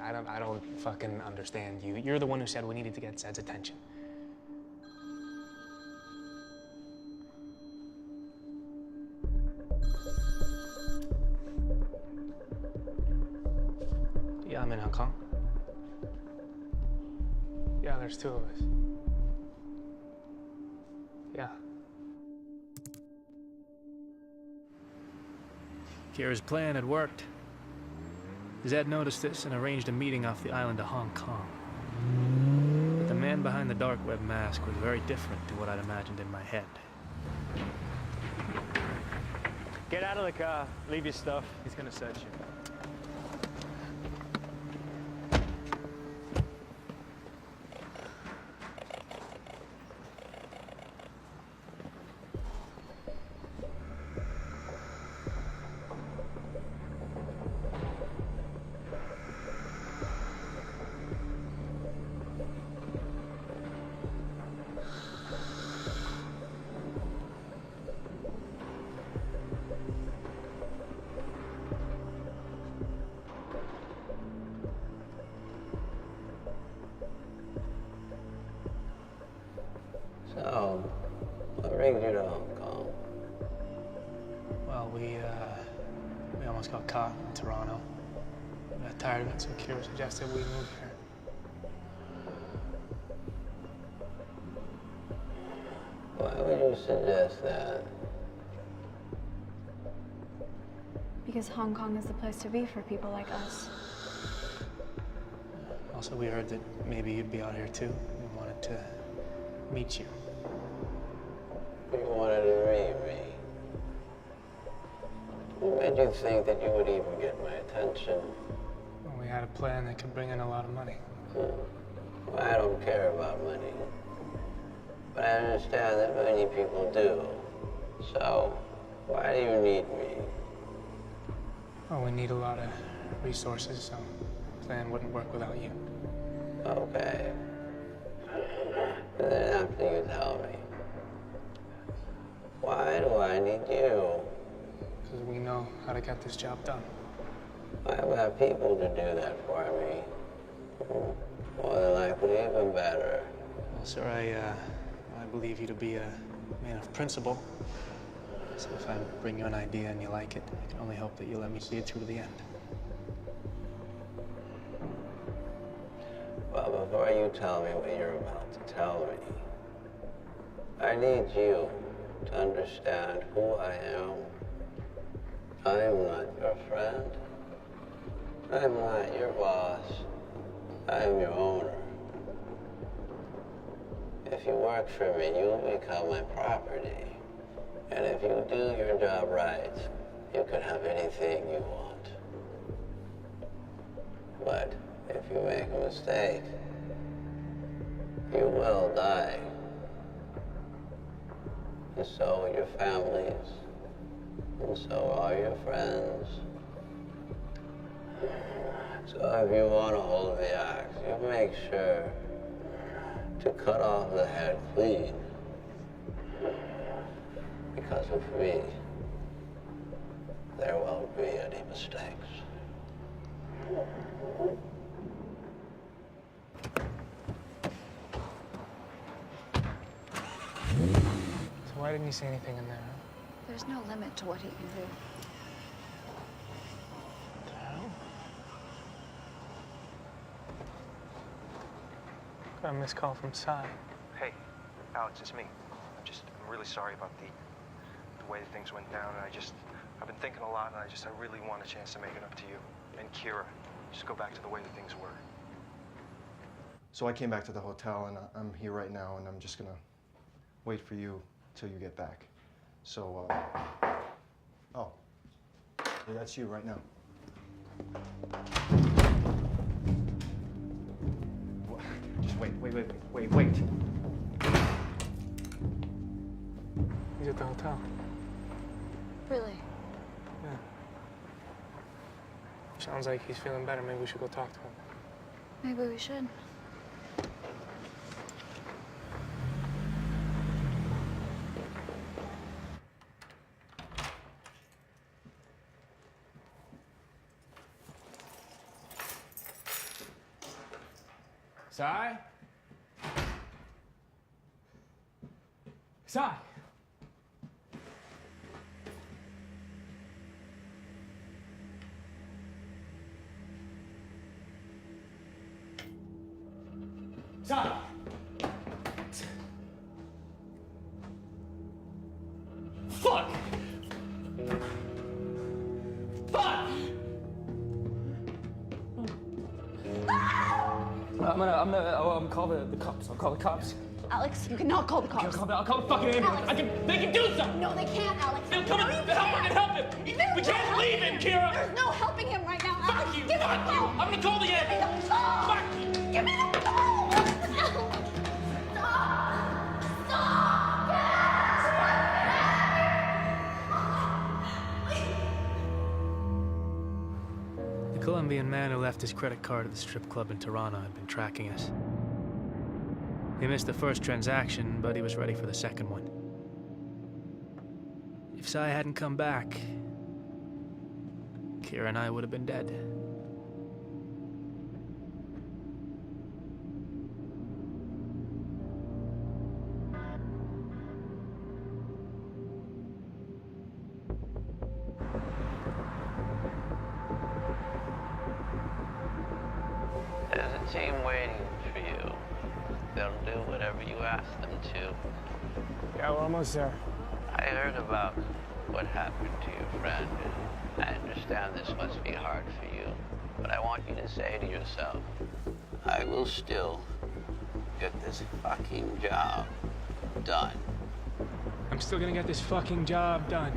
I don't fucking understand you. You're the one who said we needed to get Zed's attention. Yeah, I'm in Hong Kong. Yeah, there's two of us. Yeah.
Kira's plan had worked. Zed noticed this and arranged a meeting off the island of Hong Kong. But the man behind the dark web mask was very different to what I'd imagined in my head.
Get out of the car. Leave your stuff. He's gonna search you.
So, what brings you to Hong Kong?
Well, we almost got caught in Toronto. We got tired of it, so Kira suggested we move here.
Why would you suggest that?
Because Hong Kong is the place to be for people like us.
Also, we heard that maybe you'd be out here too. We wanted to meet you.
You wanted to meet me. What made you think that you would even get my attention?
Well, we had a plan that could bring in a lot of money.
Well, I don't care about money. But I understand that many people do. So, why do you need me?
Well, we need a lot of resources, so the plan wouldn't work without you.
Okay. And then after you tell me, why do I need you?
Because we know how to get this job done.
I've got people to do that for me. More than likely, even better.
Well, sir, I believe you to be a man of principle. So if I bring you an idea and you like it, I can only hope that you let me see it through to the end.
Well, before you tell me what you're about to tell me, I need you to understand who I am. I am not your friend. I'm not your boss. I am your owner. If you work for me, you'll become my property. And if you do your job right, you can have anything you want. But if you make a mistake, you will die. And so will your families, and so are your friends. So if you want to hold the axe, you make sure to cut off the head clean. Because of me, there won't be any mistakes.
So why didn't you say anything in there?
There's no limit to what he can do.
What the hell? Got a missed call from Cy.
Hey, Alex, it's me. I'm really sorry about the way things went down, and I've been thinking a lot, and I really want a chance to make it up to you and Kira. Just go back to the way that things were. So I came back to the hotel, and I'm here right now, and I'm just gonna wait for you till you get back. So, oh, yeah, that's you right now. Just wait.
He's at the hotel.
Really?
Yeah. Sounds like he's feeling better. Maybe we should go talk to him.
Maybe we should.
Sai? Sai! Sai! Fuck! Fuck! I'm gonna call the cops. I'll call the cops.
Alex, you cannot call the cops.
I'll call the fucking ambulance. They can do something.
No, they can't, Alex.
They'll come and help him. We can't leave him, Kira.
There's no helping him right now, Alex.
Fuck you.
Give me the phone.
I'm gonna call the ambulance.
Fuck you. Give me the phone.
The Colombian man who left his credit card at the strip club in Toronto had been tracking us. He missed the first transaction, but he was ready for the second one. If Sai hadn't come back, Kira and I would have been dead.
There's a team waiting for you. They'll do whatever you ask them to.
Yeah, we're almost there.
I heard about what happened to your friend. I understand this must be hard for you, but I want you to say to yourself, I will still get this fucking job done.
I'm still gonna get this fucking job done.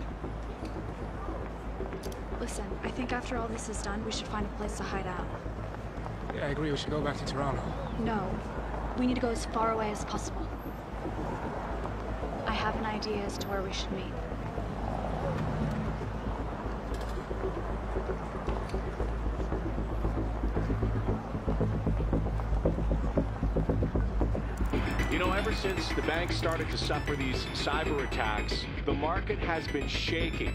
Listen, I think after all this is done, we should find a place to hide out.
Yeah, I agree. We should go back to Toronto.
No, we need to go as far away as possible. I have an idea as to where we should meet.
You know, ever since the bank started to suffer these cyber attacks, the market has been shaking.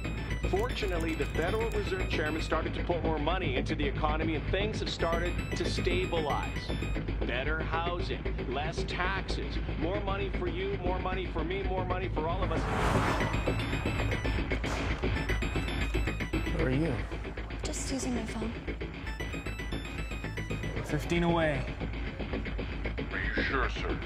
Fortunately, the Federal Reserve Chairman started to put more money into the economy and things have started to stabilize. Better housing, less taxes, more money for you, more money for me, more money for all of us.
Who are you?
Just using my phone.
15 away.
Are you sure, sir?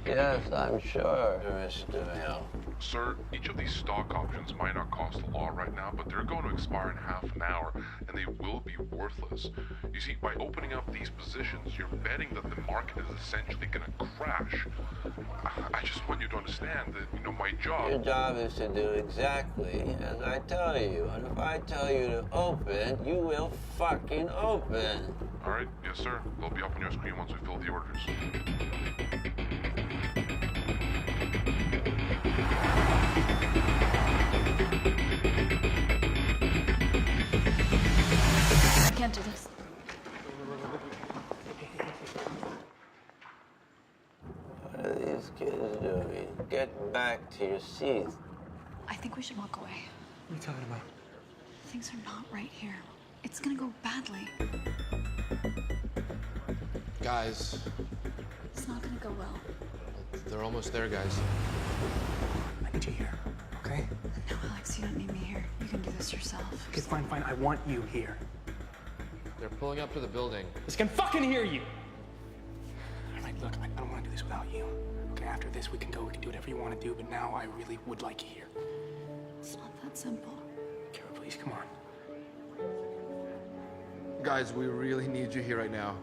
Yes, I'm sure, Mr. Hill.
Sir, each of these stock options might not cost a lot right now, but they're going to expire in half an hour, and they will be worthless. You see, by opening up these positions, you're betting that the market is essentially going to crash. I just want you to understand that, my job...
Your job is to do exactly as I tell you, and if I tell you to open, you will fucking open.
All right, yes, sir. They'll be up on your screen once we fill the orders.
I can't do this.
What are these kids doing? Get back to your seats.
I think we should walk away.
What are you talking about?
Things are not right here. It's gonna go badly.
Guys,
It's not gonna go well.
they're almost there, guys.
I need you here, okay?
No, Alex, you don't need me here. You can do this yourself.
Okay, fine. I want you here.
They're pulling up to the building.
This can fucking hear you! All right, look, I don't want to do this without you. Okay, after this, we can go, we can do whatever you want to do, but now I really would like you here.
It's not that simple.
Kara, please, come on.
Guys, we really need you here right now.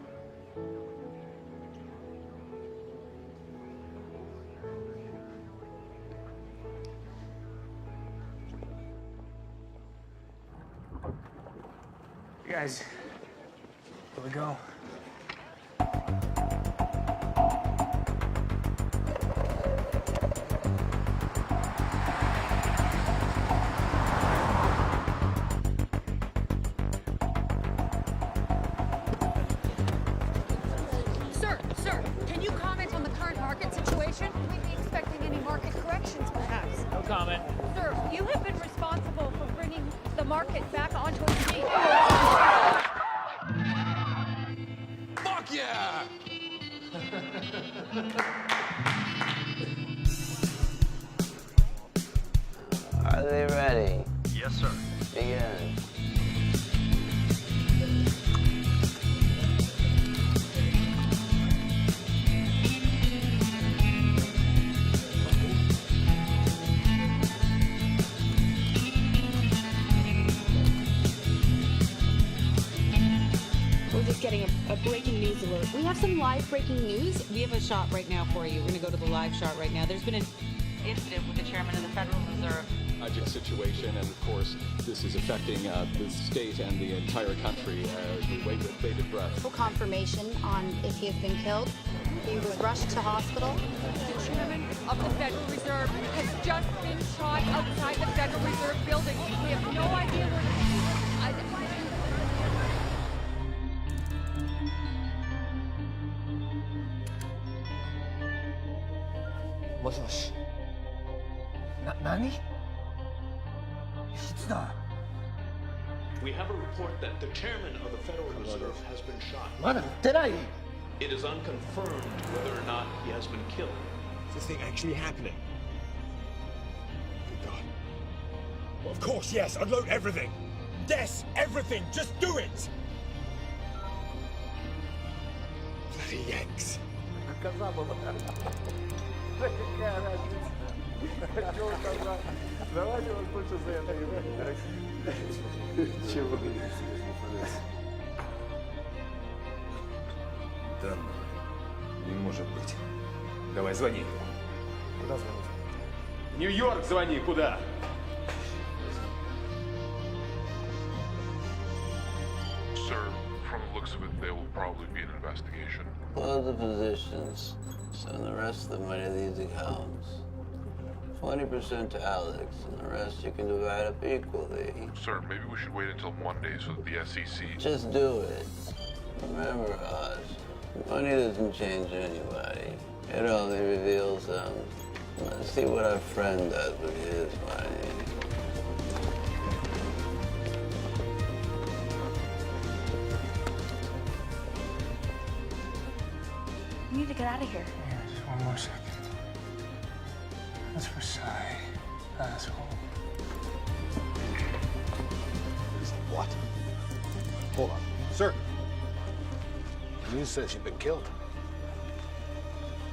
You guys, here we go.
Sir, can you comment on the current market situation? We'd be expecting any market corrections, perhaps.
No comment.
Sir, you have been responsible for bringing the market back onto its feet.
Fuck yeah!
Are they ready?
Yes, sir.
Begin.
We're just getting a breaking news alert. We have some live breaking news.
We have a shot right now for you. We're going to go to the live shot right now. There's been an incident with the chairman of the Federal Reserve.
Tragic situation, and of course, this is affecting the state and the entire country as we wait with bated breath.
Full confirmation on if he has been killed. He was rushed to hospital.
The chairman of the Federal Reserve has just been shot outside the Federal Reserve building. We have no idea where he is.
Moshi. Nani? It's not.
We have a report that the chairman of the Federal Reserve has been shot.
Madam, did I?
It is unconfirmed whether or not he has been killed.
Is this thing actually happening? Good God. Well, of course, yes. Unload everything. Yes, everything. Just do it. Bloody Yanks.
Да, не может быть. Давай, звони.
Куда звонить?
В Нью-Йорк звони, куда?
Sir, from the looks of it, there will probably be an investigation.
Load the positions. Send the rest of the money to these accounts. 20% to Alex, and the rest you can divide up equally.
Sir, maybe we should wait until Monday so that the SEC...
Just do it. Remember us. Money doesn't change anybody. It only reveals them. Let's see what our friend does with his money.
We need to get out of here.
Yeah, just one more second. That's Versailles, asshole.
What? Hold on. Sir. The news says you've been killed.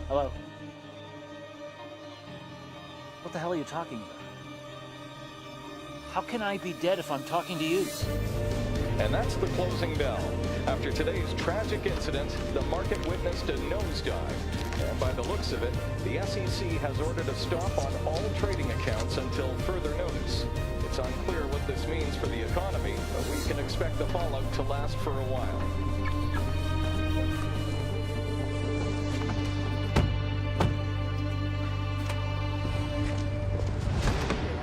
Hello? What the hell are you talking about? How can I be dead if I'm talking to you?
And that's the closing bell. After today's tragic incident, the market witnessed a nosedive. And by the looks of it, the SEC has ordered a stop on all trading accounts until further notice. It's unclear what this means for the economy, but we can expect the fallout to last for a while.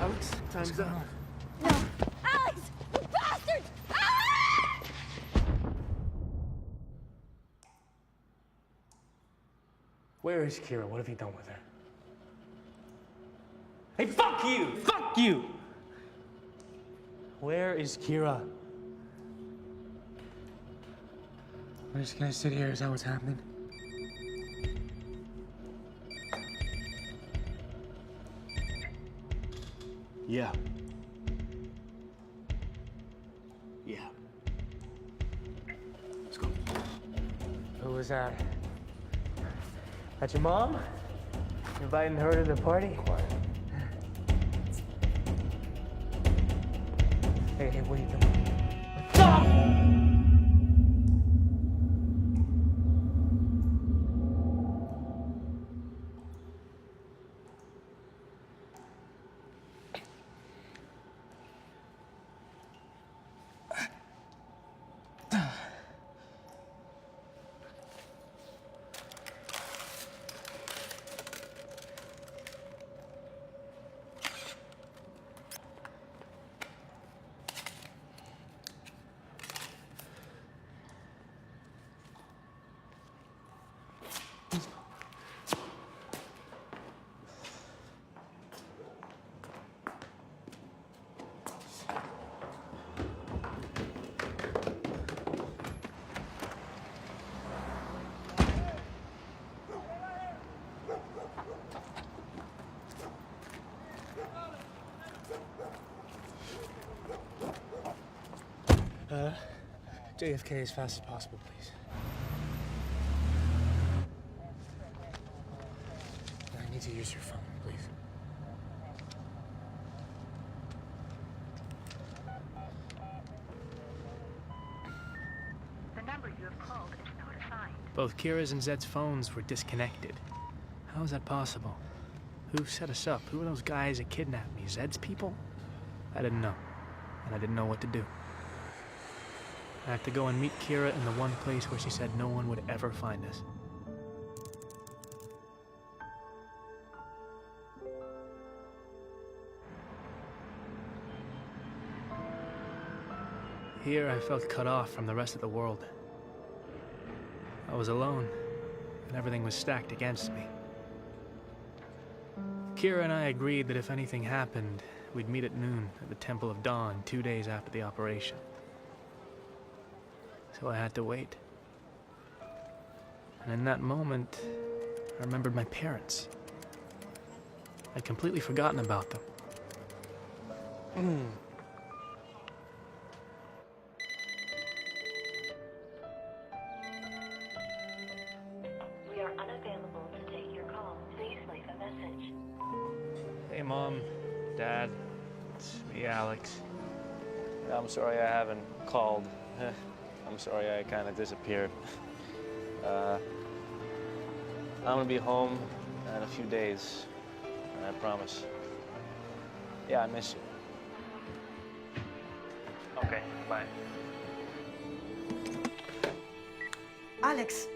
Alex, time's up.
Alex! You bastard!
Where is Kira? What have you done with her? Hey, fuck you! Fuck you! Where is Kira? We're just gonna sit here. Is that what's happening?
Yeah. Yeah. Let's go.
Who was that? That's your mom? You inviting her to the party? Quiet. Hey, what are you doing? Stop!
JFK as fast as possible, please. I need to use your phone, please.
The number you have called is not assigned.
Both Kira's and Zed's phones were disconnected. How is that possible? Who set us up? Who are those guys that kidnapped me? Zed's people? I didn't know. And I didn't know what to do. I had to go and meet Kira in the one place where she said no one would ever find us. Here I felt cut off from the rest of the world. I was alone, and everything was stacked against me. Kira and I agreed that if anything happened, we'd meet at noon at the Temple of Dawn 2 days after the operation. So I had to wait. And in that moment, I remembered my parents. I'd completely forgotten about them.
We are unavailable to take your call. Please leave a message.
Hey, Mom, Dad, it's me, Alex. I'm sorry I haven't called. I'm sorry I kind of disappeared. I'm gonna be home in a few days, I promise. Yeah, I miss you. Okay, bye.
Alex!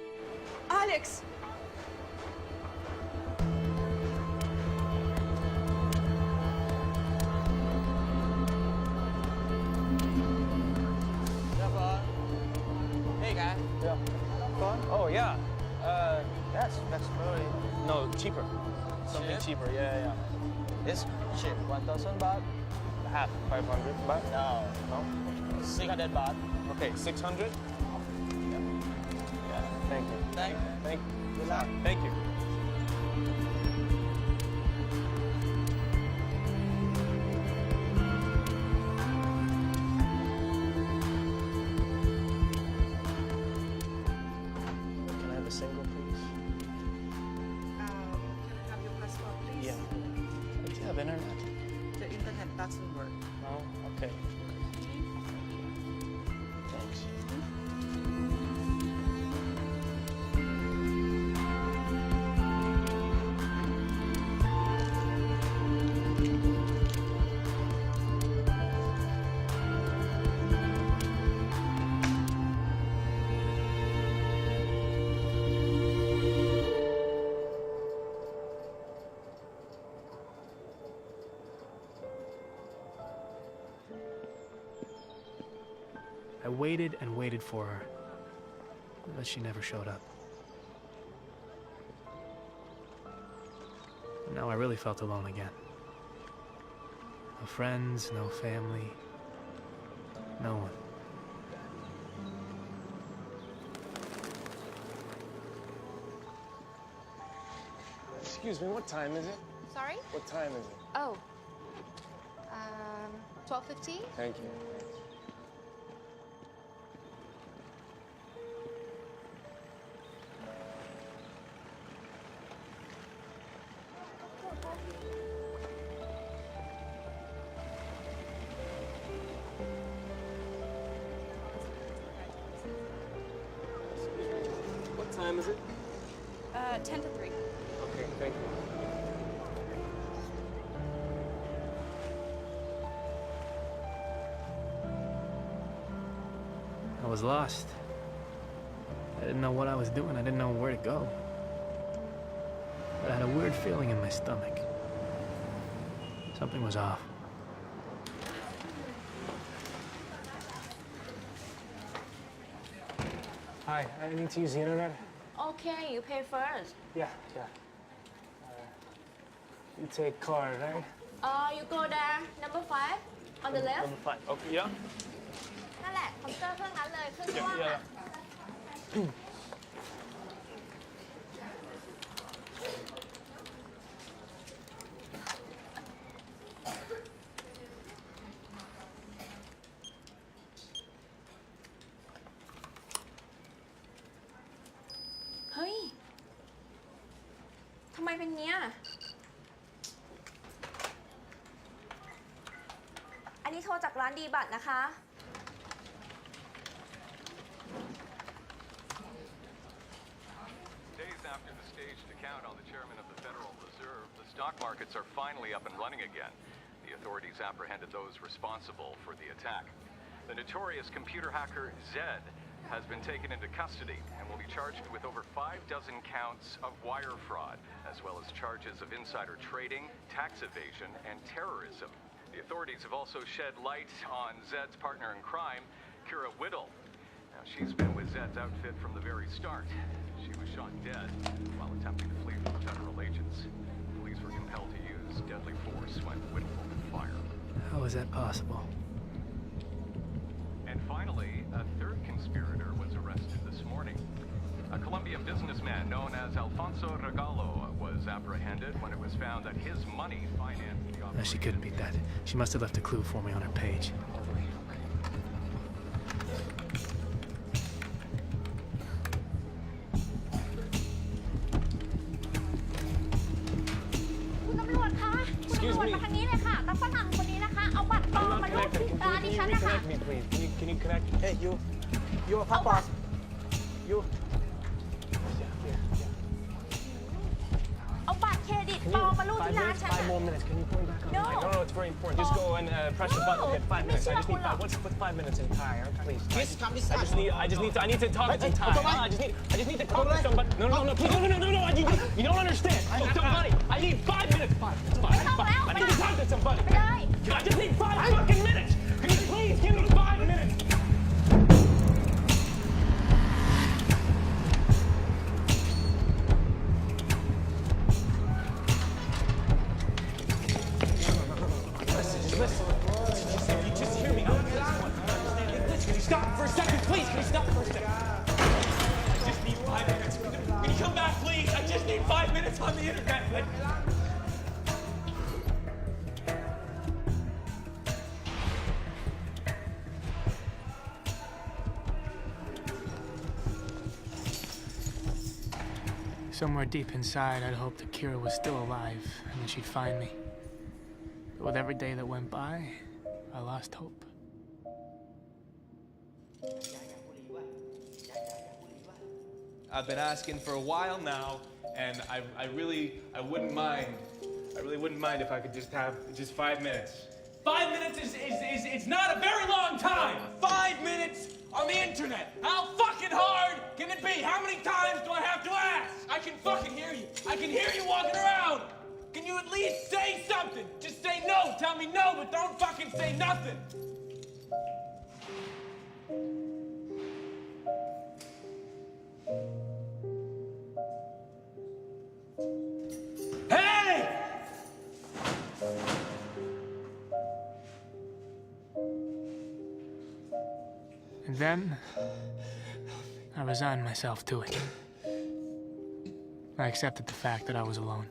Alex!
Hey, guy. Yeah. Fun? Oh, yeah. That's probably... No, cheaper. Something cheaper, yeah. It's cheap. 1,000 baht? Half. 500 baht? No. 600 baht. Okay, 600? Yeah. Thank you. Thank you. Good luck. Thank you. Can I have a single, please?
Can I have your passport, please?
Yeah. Do you have internet?
The internet doesn't work.
No? Okay. Thanks. I waited and waited for her, but she never showed up. And now I really felt alone again. No friends, no family, no one.
Excuse me, what time is it?
Sorry?
What time is it?
Oh. 12:15?
Thank you. What time is it?
10 to 3.
Okay, thank you.
I was lost. I didn't know what I was doing. I didn't know where to go. But I had a weird feeling in my stomach. Something was off.
Hi, I need to use the internet.
Okay, you pay first.
Yeah. You take card, right?
You go there, number 5, on the left.
Number 5. Okay, yeah.
นั่นแหละคอมพิวเตอร์เครื่องนั้นเลยเครื่องกว้าง
Yeah.
อะ
Hi,
เป็นเนี้ยอันนี้โทรจากร้านดีบัตรนะคะ
Days after the staged account on the chairman of the Federal Reserve, the stock markets are finally up and running again. The authorities apprehended those responsible for the attack. The notorious computer hacker Zed has been taken into custody and will be charged with over 6 counts of wire fraud, as well as charges of insider trading, tax evasion, and terrorism. The authorities have also shed light on Zed's partner in crime, Kira Whittle. Now, she's been with Zed's outfit from the very start. She was shot dead while attempting to flee from federal agents. Police were compelled to use deadly force when Whittle opened fire.
How is that possible?
And finally, a third conspirator was arrested this morning. A Colombian businessman known as Alfonso Regalo was apprehended when it was found that his money financed the operation.
No, she couldn't beat that. She must have left a clue for me on her page.
Excuse me. มาทางนี้เลยค่ะตาฝรั่งคนนี้นะคะ เอาบัตรปลอมมาลูบที่ตาดิฉันนะคะ
Can you connect me, please? Can you connect? Hey, you. You a pop boss. You.
เอาบัตรเครดิตปลอมมาลูบที่ร้านฉัน
5 more minutes. Can you pull me back on?
No.
No, it's very important. Just go and press the button. Okay, 5 minutes. I just need 5. What's 5 minutes in Thai? Please. I need to talk to Thai. I just need to talk to somebody. No, please. No. You don't understand. Somebody. I need 5 minutes. 5. I need to talk to somebody. I just need 5 fucking minutes. Can you please give me 5 minutes? Listen. You just hear me. Can you stop for a second, please? Can you stop for a second? I just need 5 minutes. Can you come back, please? I just need 5 minutes on the internet.
Somewhere deep inside, I'd hoped that Kira was still alive and that she'd find me. But with every day that went by, I lost hope.
I've been asking for a while now, and I really wouldn't mind. I really wouldn't mind if I could just have 5 minutes.
5 minutes is not a very long time. 5 minutes on the internet. How fucking hard can it be? How many times do I have to ask? I can fucking hear you. I can hear you walking around. Can you at least say something? Just say no. Tell me no, but don't fucking say nothing. Hey!
And then, I resigned myself to it. I accepted the fact that I was alone.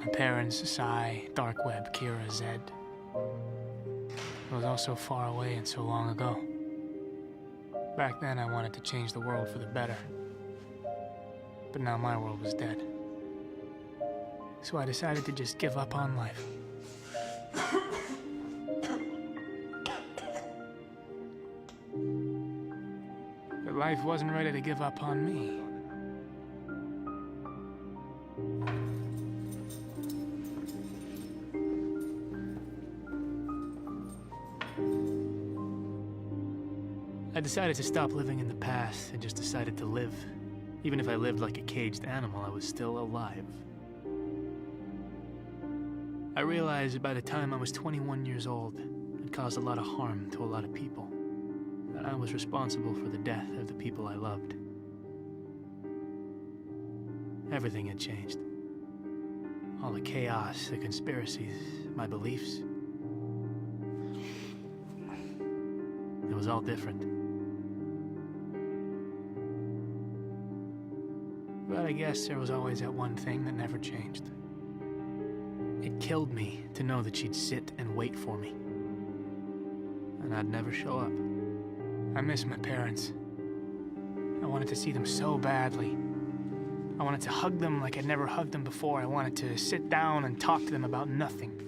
My parents, Sai, Dark Web, Kira, Zed. It was all so far away and so long ago. Back then, I wanted to change the world for the better. But now my world was dead. So I decided to just give up on life. But life wasn't ready to give up on me. I decided to stop living in the past and just decided to live. Even if I lived like a caged animal, I was still alive. I realized that by the time I was 21 years old, I'd caused a lot of harm to a lot of people. And I was responsible for the death of the people I loved. Everything had changed. All the chaos, the conspiracies, my beliefs. It was all different. But I guess there was always that one thing that never changed. It killed me to know that she'd sit and wait for me. And I'd never show up. I miss my parents. I wanted to see them so badly. I wanted to hug them like I'd never hugged them before. I wanted to sit down and talk to them about nothing.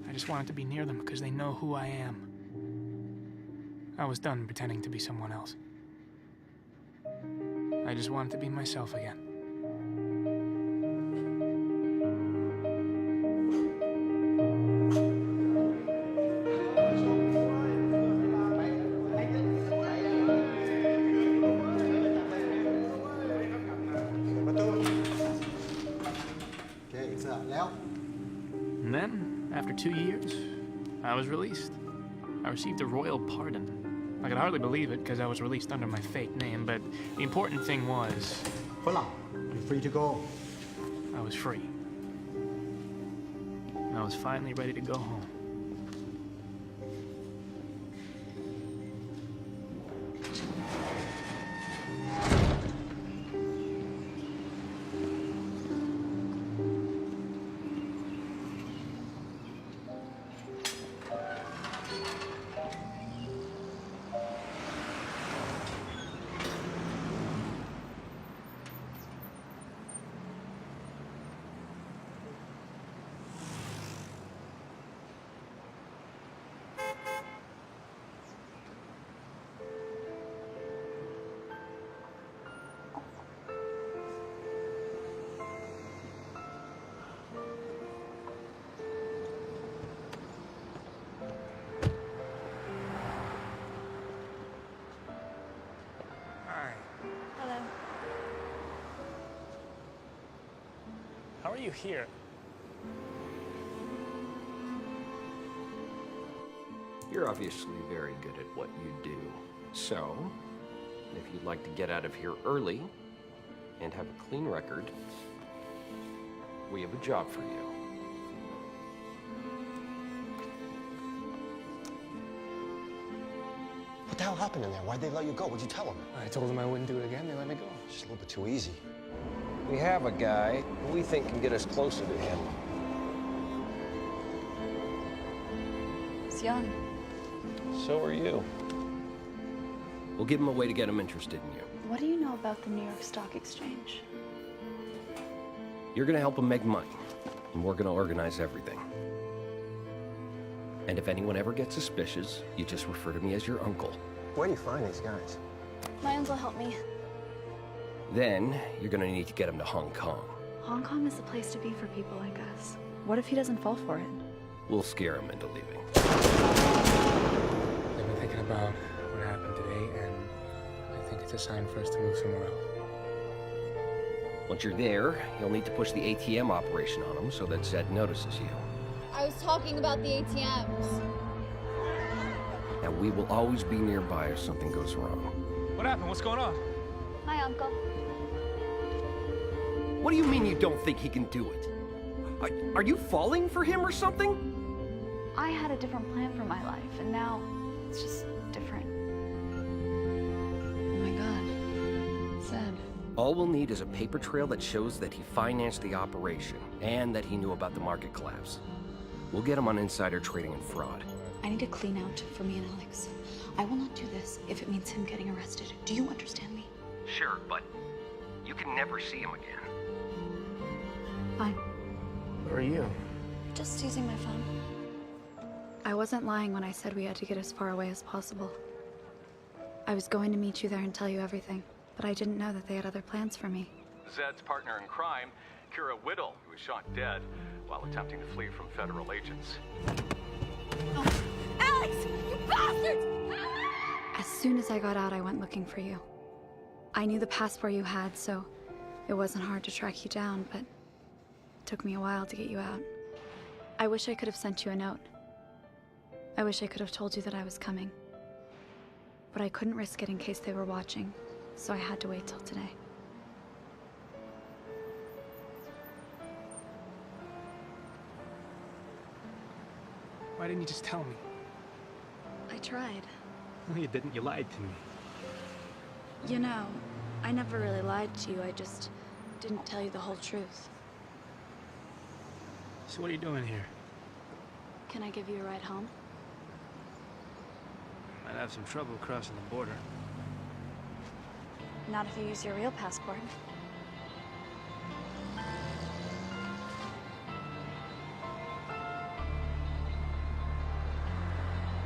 I just wanted to be near them because they know who I am. I was done pretending to be someone else. I just wanted to be myself again. And then, after 2 years, I was released. I received a royal pardon. I could hardly believe it because I was released under my fake name, but the important thing was...
You're free to go.
I was free. And I was finally ready to go home.
Hello.
How are you here?
You're obviously very good at what you do. So, if you'd like to get out of here early and have a clean record, we have a job for you.
What the hell happened in there? Why'd they let you go? What'd you tell them?
I told them I wouldn't do it again. They let me go.
Just a little bit too easy.
We have a guy who we think can get us closer to him.
He's young.
So are you. We'll give him a way to get him interested in you.
What do you know about the New York Stock Exchange?
You're gonna help him make money, and we're gonna organize everything. And if anyone ever gets suspicious, you just refer to me as your uncle.
Where do you find these guys?
My uncle helped me.
Then, you're gonna need to get him to Hong Kong.
Hong Kong is the place to be for people like us. What if he doesn't fall for it?
We'll scare him into leaving.
I've been thinking about what happened today, and I think it's a sign for us to move somewhere else.
Once you're there, you'll need to push the ATM operation on him so that Zed notices you.
I was talking about the ATMs.
Now, we will always be nearby if something goes wrong.
What happened? What's going on?
My uncle.
What do you mean you don't think he can do it? Are you falling for him or something?
I had a different plan for my life, and now it's just different. Oh my God. Zed.
All we'll need is a paper trail that shows that he financed the operation and that he knew about the market collapse. We'll get him on insider trading and fraud.
I need a clean out for me and Alex. I will not do this if it means him getting arrested. Do you understand me?
Sure, but you can never see him again.
Fine.
Where are you?
Just using my phone. I wasn't lying when I said we had to get as far away as possible. I was going to meet you there and tell you everything, but I didn't know that they had other plans for me.
Zed's partner in crime, Kira Whittle, who was shot dead while attempting to flee from federal agents.
Oh. Alex! You bastards!
As soon as I got out, I went looking for you. I knew the passport you had, so it wasn't hard to track you down, but it took me a while to get you out. I wish I could have sent you a note. I wish I could have told you that I was coming. But I couldn't risk it in case they were watching, so I had to wait till today.
Why didn't you just tell me?
I tried.
No, you didn't. You lied to me.
You know, I never really lied to you. I just didn't tell you the whole truth.
So what are you doing here?
Can I give you a ride home?
Might have some trouble crossing the border.
Not if you use your real passport.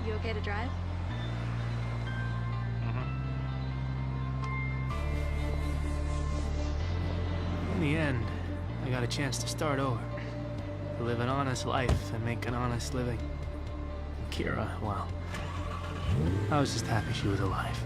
You okay to drive?
In the end, I got a chance to start over. To live an honest life and make an honest living. And Kira, well, I was just happy she was alive.